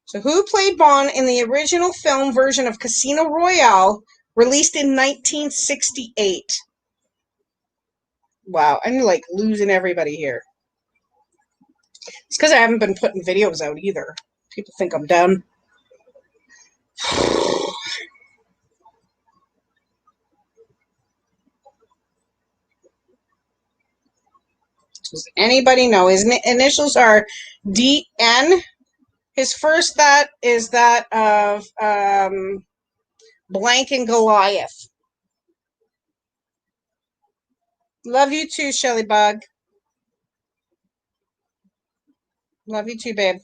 So who played Bond in the original film version of Casino Royale, released in 1968? Wow, I'm like losing everybody here. It's because I haven't been putting videos out either. People think I'm done. Does anybody know? His initials are D.N. His first that is that of Blank and Goliath. Love you too, Shelly Bug. Love you too, babe.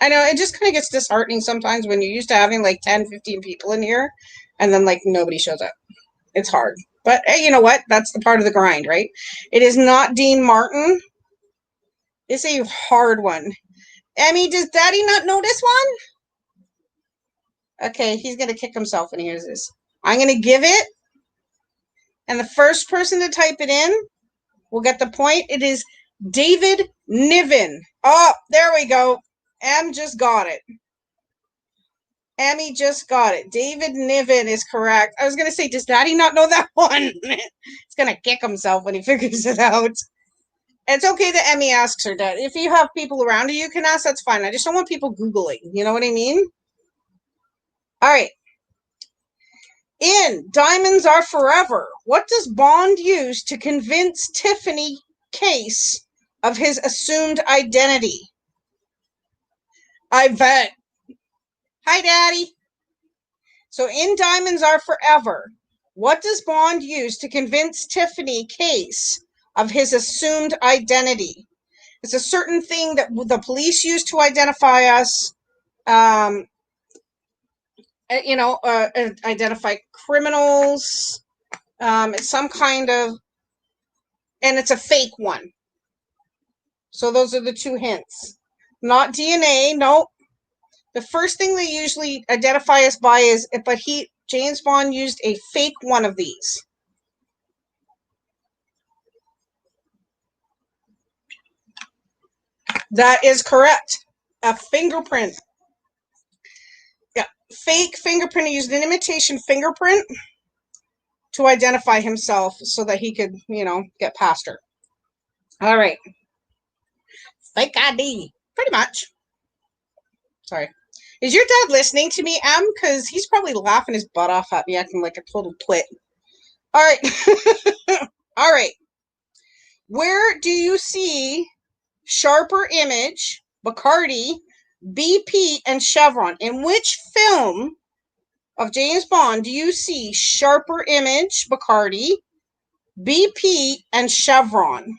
I know, it just kind of gets disheartening sometimes when you're used to having like 10, 15 people in here and then like nobody shows up. It's hard. But hey, you know what? That's the part of the grind, right? It is not Dean Martin. It's a hard one. Emmy, does Daddy not know this one? Okay, he's going to kick himself when he hears this. I'm going to give it, and the first person to type it in will get the point. It is David Niven. Oh, there we go. Em just got it. Emmy just got it. David Niven is correct. I was going to say, does Daddy not know that one? He's going to kick himself when he figures it out. It's okay that Emmy asks her, Dad. If you have people around you can ask, that's fine. I just don't want people Googling. You know what I mean? All right. In Diamonds Are Forever, what does Bond use to convince Tiffany Case of his assumed identity? I bet. Hi, Daddy. So in Diamonds Are Forever, what does Bond use to convince Tiffany Case of his assumed identity? It's a certain thing that the police use to identify us, identify criminals. It's some kind of, and it's a fake one. So those are the two hints. Not DNA, no. The first thing they usually identify us by is, but James Bond used a fake one of these. That is correct. A fingerprint. Yeah, fake fingerprint. He used an imitation fingerprint to identify himself so that he could, get past her. All right. Fake ID. Pretty much. Sorry. Is your dad listening to me, Em? Because he's probably laughing his butt off at me, acting like a total twit. All right. All right. Where do you see Sharper Image, Bacardi, BP, and Chevron? In which film of James Bond do you see Sharper Image, Bacardi, BP, and Chevron?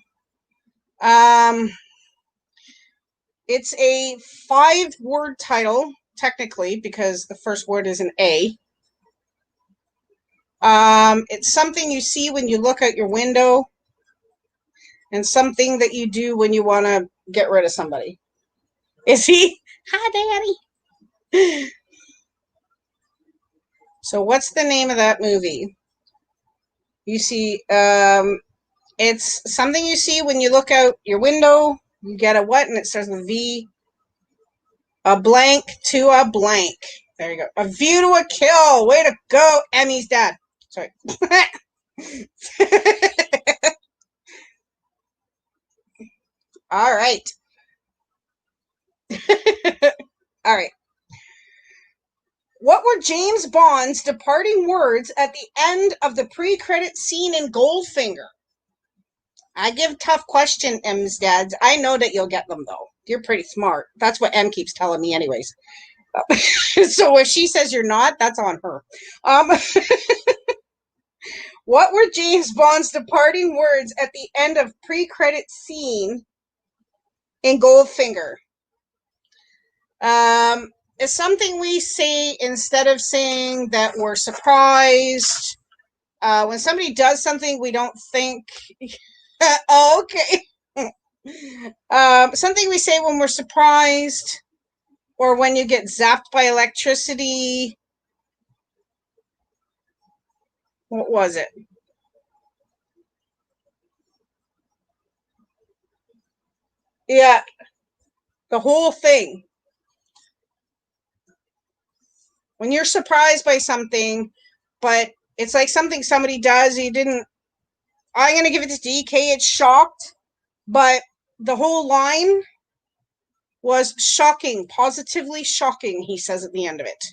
It's a 5-word title, technically, because the first word is an A. It's something you see when you look out your window, and something that you do when you want to get rid of somebody. Is he? Hi, Daddy. So what's the name of that movie? You see, it's something you see when you look out your window. You get a what, and it starts with V. A blank to a blank. There you go. A View to a Kill. Way to go, Emmy's dad. Sorry. All right. All right. What were James Bond's departing words at the end of the pre-credit scene in Goldfinger? I give tough question, M's dads. I know that you'll get them, though. You're pretty smart. That's what M keeps telling me anyways. So if she says you're not, that's on her. What were James Bond's departing words at the end of pre-credit scene in Goldfinger? It's something we say instead of saying that we're surprised. When somebody does something we don't think... oh, okay. Something we say when we're surprised. Or when you get zapped by electricity. What was it? Yeah, the whole thing. When you're surprised by something, but it's like something somebody does, you didn't. I'm going to give it to DK. It's shocked, but the whole line was shocking, positively shocking, he says at the end of it.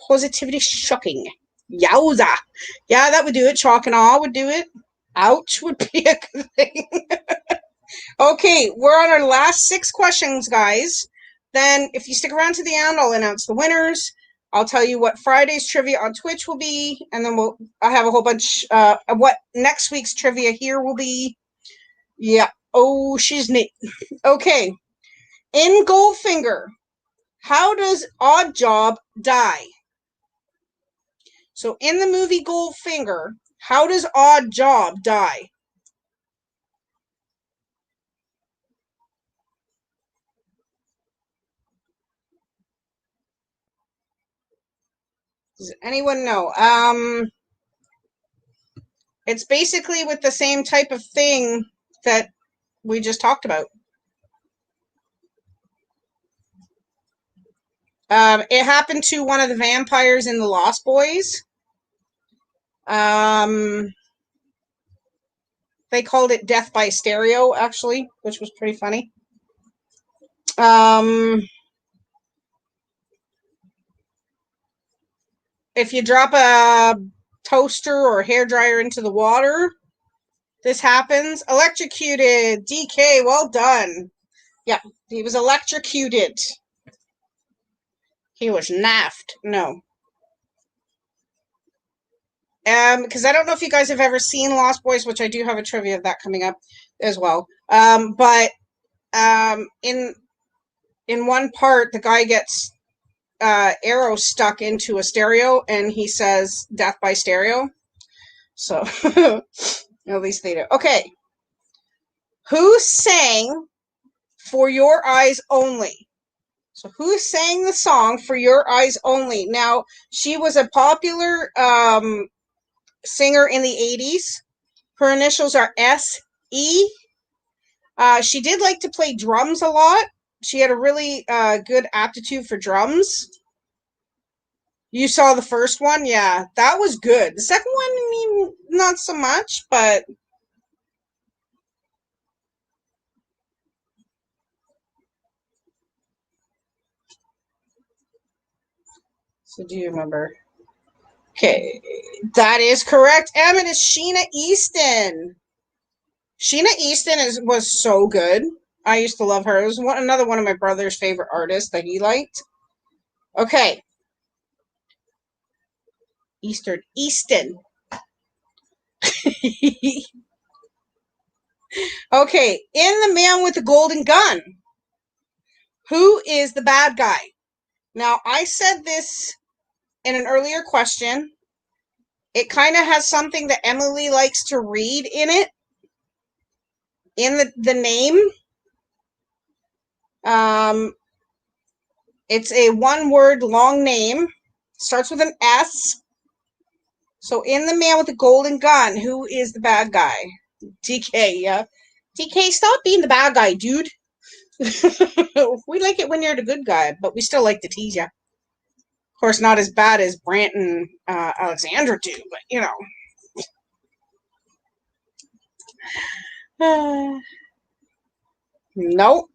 Positively shocking. Yowza. Yeah, that would do it. Shock and awe would do it. Ouch would be a good thing. Okay, we're on our last 6 questions, guys. Then, if you stick around to the end, I'll announce the winners. I'll tell you what Friday's trivia on Twitch will be, and then I'll have a whole bunch of what next week's trivia here will be. Yeah. Oh, she's neat. Okay. In Goldfinger, how does Oddjob die? So, in the movie Goldfinger, how does Oddjob die? Does anyone know? It's basically with the same type of thing that we just talked about. It happened to one of the vampires in the Lost Boys. They called it death by stereo, actually, which was pretty funny. If you drop a toaster or hairdryer into the water, this happens. Electrocuted. DK, well done. Yeah, he was electrocuted. He was naffed. No. Because I don't know if you guys have ever seen Lost Boys, which I do have a trivia of that coming up as well. But in one part, the guy gets arrows stuck into a stereo, and he says "death by stereo." So at least they do. Okay, who sang "For Your Eyes Only"? So who sang the song "For Your Eyes Only"? Now, she was a popular singer in the 80s. Her initials are S.E. She did like to play drums a lot. She had a really good aptitude for drums. You saw the first one? Yeah, that was good. The second one, I mean, not so much, but... So do you remember? Okay, that is correct. Em, it is Sheena Easton. Sheena Easton was so good. I used to love her. It was another one of my brother's favorite artists that he liked. Okay. Easton. Okay, in The Man with the Golden Gun, who is the bad guy? Now, I said this in an earlier question. It kind of has something that Emily likes to read in it. In the name. It's a one-word long name. Starts with an S. So in The Man with the Golden Gun, who is the bad guy? DK, yeah. DK, stop being the bad guy, dude. We like it when you're the good guy, but we still like to tease you. Of course, not as bad as Brant and Alexandra do, but you know. Nope.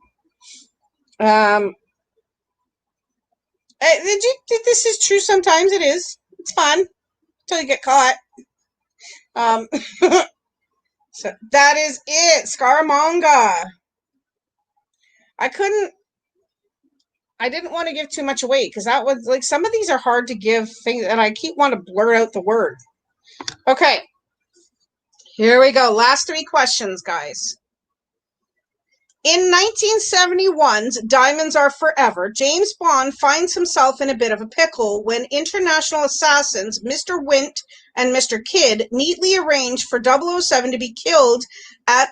This is true sometimes. It is. It's fun until you get caught. So that is it. Scaramanga. I didn't want to give too much away because that was like some of these are hard to give things, and I keep wanting to blur out the word. Okay. Here we go. Last 3 questions, guys. In 1971's Diamonds Are Forever, James Bond finds himself in a bit of a pickle when international assassins Mr. Wint and Mr. Kidd neatly arrange for 007 to be killed at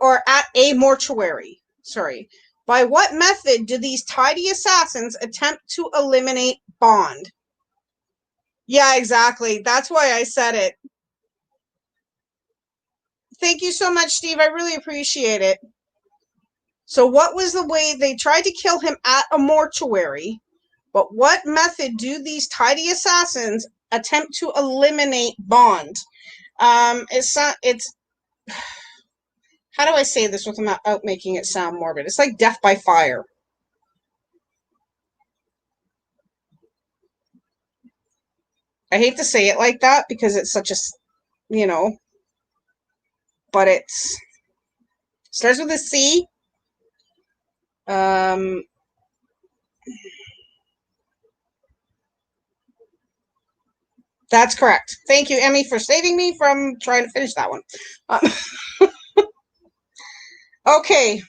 or at a mortuary. Sorry. By what method do these tidy assassins attempt to eliminate Bond? Yeah, exactly. That's why I said it. Thank you so much, Steve. I really appreciate it. So what was the way they tried to kill him at a mortuary? But what method do these tidy assassins attempt to eliminate Bond? It's not. It's how do I say this without making it sound morbid? It's like death by fire. I hate to say it like that because it's such a, but it's starts with a C. That's correct. Thank you, Emmy, for saving me from trying to finish that one. Okay.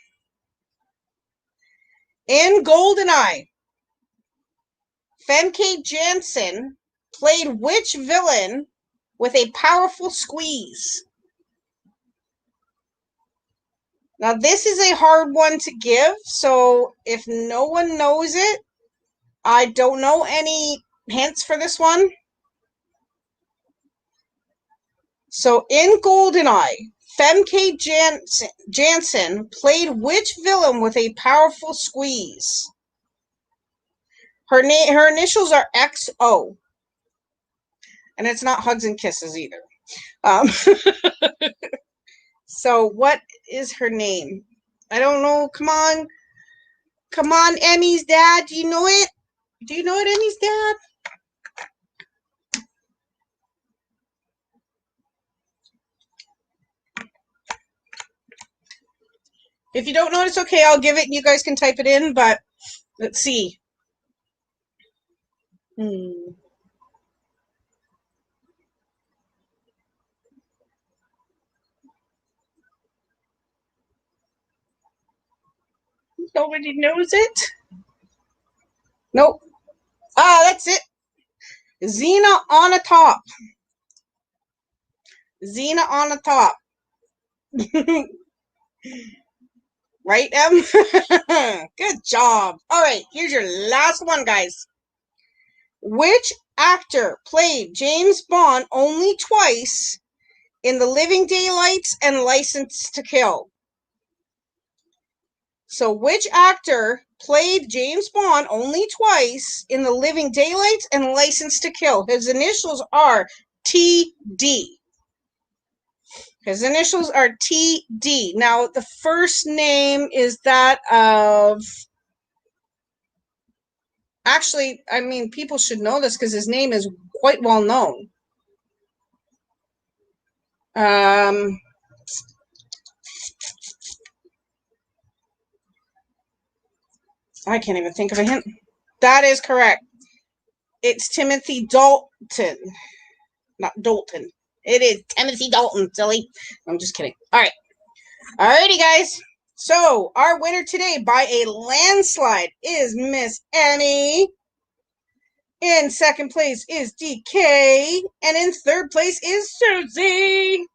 In GoldenEye, Femke Janssen played which villain with a powerful squeeze? Now, this is a hard one to give, so if no one knows it, I don't know any hints for this one. So, in GoldenEye, Femke Janssen played which villain with a powerful squeeze? Her initials are XO. And it's not hugs and kisses either. So what is her name? I don't know. Come on. Come on, Emmy's dad. Do you know it? Do you know it, Emmy's dad? If you don't know it, it's okay. I'll give it and you guys can type it in, but let's see. Nobody knows it? Nope. That's it. Xena on a top. Xena on a top. Right, Em? Good job. All right, here's your last one, guys. Which actor played James Bond only twice in The Living Daylights and License to Kill? So which actor played James Bond only twice in The Living Daylights and License to Kill? His initials are TD. His initials are TD. Now, the first name is that of... Actually, I mean, people should know this because his name is quite well known. I can't even think of a hint. That is correct. It's Timothy Dalton. Not Dalton. It is Timothy Dalton, silly. I'm just kidding. All right. Alrighty, guys. So, our winner today by a landslide is Miss Emmy. In second place is DK. And in third place is Susie.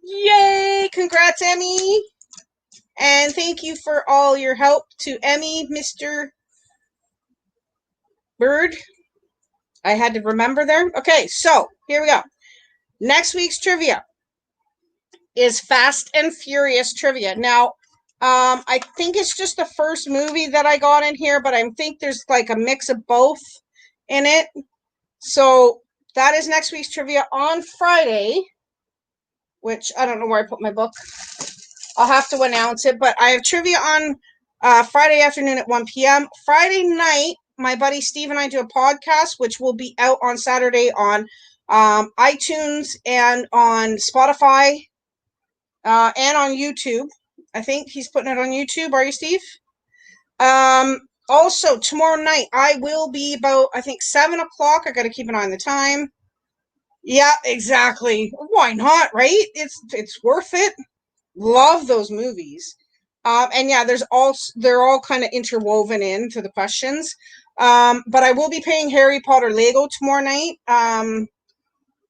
Yay! Congrats, Emmy. And thank you for all your help to Emmy, Mr. Bird. I had to remember there. Okay, so here we go. Next week's trivia is Fast and Furious trivia. Now, I think it's just the first movie that I got in here, but I think there's like a mix of both in it. So that is next week's trivia on Friday, which I don't know where I put my book. I'll have to announce it, but I have trivia on Friday afternoon at 1 p.m. Friday night, my buddy Steve and I do a podcast, which will be out on Saturday on iTunes and on Spotify and on YouTube. I think he's putting it on YouTube. Are you, Steve? Also, tomorrow night, I will be about, I think, 7 o'clock. I got to keep an eye on the time. Yeah, exactly. Why not, right? It's worth it. Love those movies. And yeah, they're all kind of interwoven into the questions. But I will be playing Harry Potter Lego tomorrow night.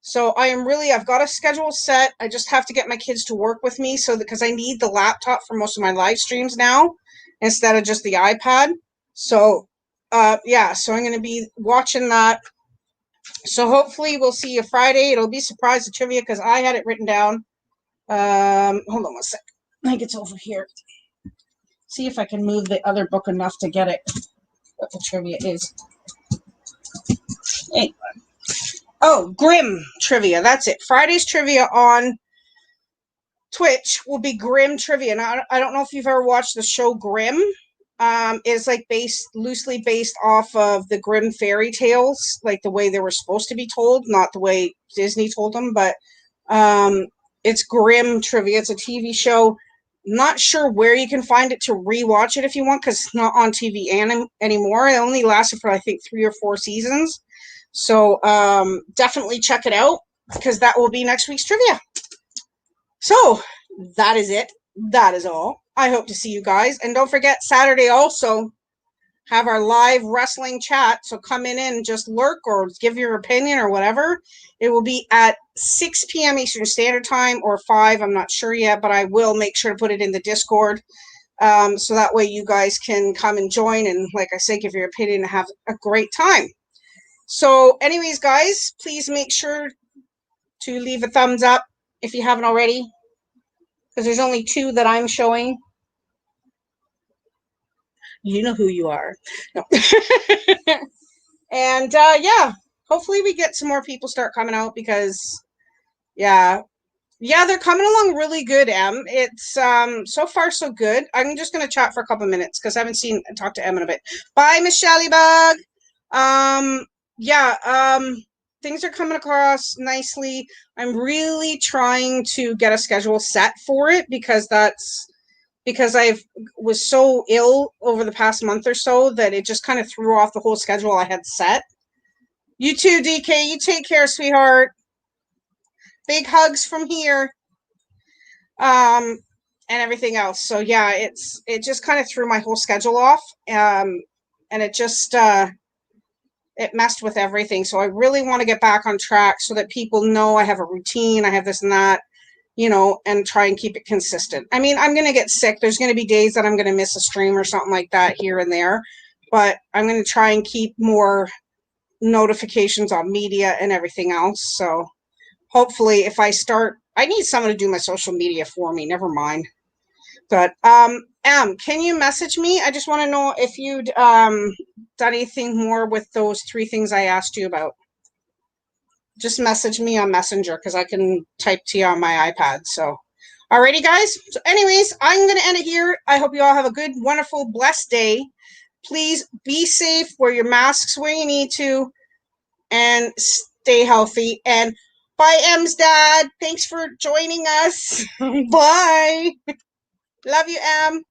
So I've got a schedule set. I just have to get my kids to work with me because I need the laptop for most of my live streams now instead of just the iPad. So, yeah, so I'm going to be watching that. So hopefully we'll see you Friday. It'll be surprise to trivia because I had it written down. Hold on one sec. I think it's over here. See if I can move the other book enough to get it, what the trivia is. Hey. Oh, Grimm trivia. That's it. Friday's trivia on Twitch will be Grimm trivia. Now, I don't know if you've ever watched the show Grimm. It's like loosely based off of the Grimm fairy tales, like the way they were supposed to be told, not the way Disney told them. But it's Grimm trivia. It's a TV show. Not sure where you can find it to rewatch it if you want, because it's not on TV anymore. It only lasted for I think 3 or 4 seasons. So definitely check it out because that will be next week's trivia. So that is it. That is all. I hope to see you guys. And don't forget, Saturday also have our live wrestling chat. So come in and just lurk or give your opinion or whatever. It will be at 6 p.m. Eastern Standard Time or 5. I'm not sure yet, but I will make sure to put it in the Discord. So that way you guys can come and join and, like I say, give your opinion and have a great time. So anyways, guys, please make sure to leave a thumbs up if you haven't already, because there's only 2 that I'm showing. You know who you are. No. And yeah, hopefully we get some more people start coming out because yeah, they're coming along really good, Em. It's so far so good. I'm just gonna chat for a couple minutes because I haven't talked to Em in a bit. Bye, Miss Shallybug. Yeah, things are coming across nicely. I'm really trying to get a schedule set for it because I was so ill over the past month or so that it just kind of threw off the whole schedule I had set. You too, DK. You take care, sweetheart. Big hugs from here. And everything else. So yeah, it just kind of threw my whole schedule off. And it just it messed with everything. So I really want to get back on track so that people know I have a routine, I have this and that, and try and keep it consistent. I mean, I'm going to get sick. There's going to be days that I'm going to miss a stream or something like that here and there, but I'm going to try and keep more notifications on media and everything else. So hopefully if I need someone to do my social media for me, never mind. But Em, can you message me? I just want to know if you'd done anything more with those 3 things I asked you about. Just message me on Messenger because I can type to you on my iPad. So, alrighty, guys. So, anyways, I'm going to end it here. I hope you all have a good, wonderful, blessed day. Please be safe, wear your masks where you need to, and stay healthy. And bye, Em's dad. Thanks for joining us. Bye. Love you, Em.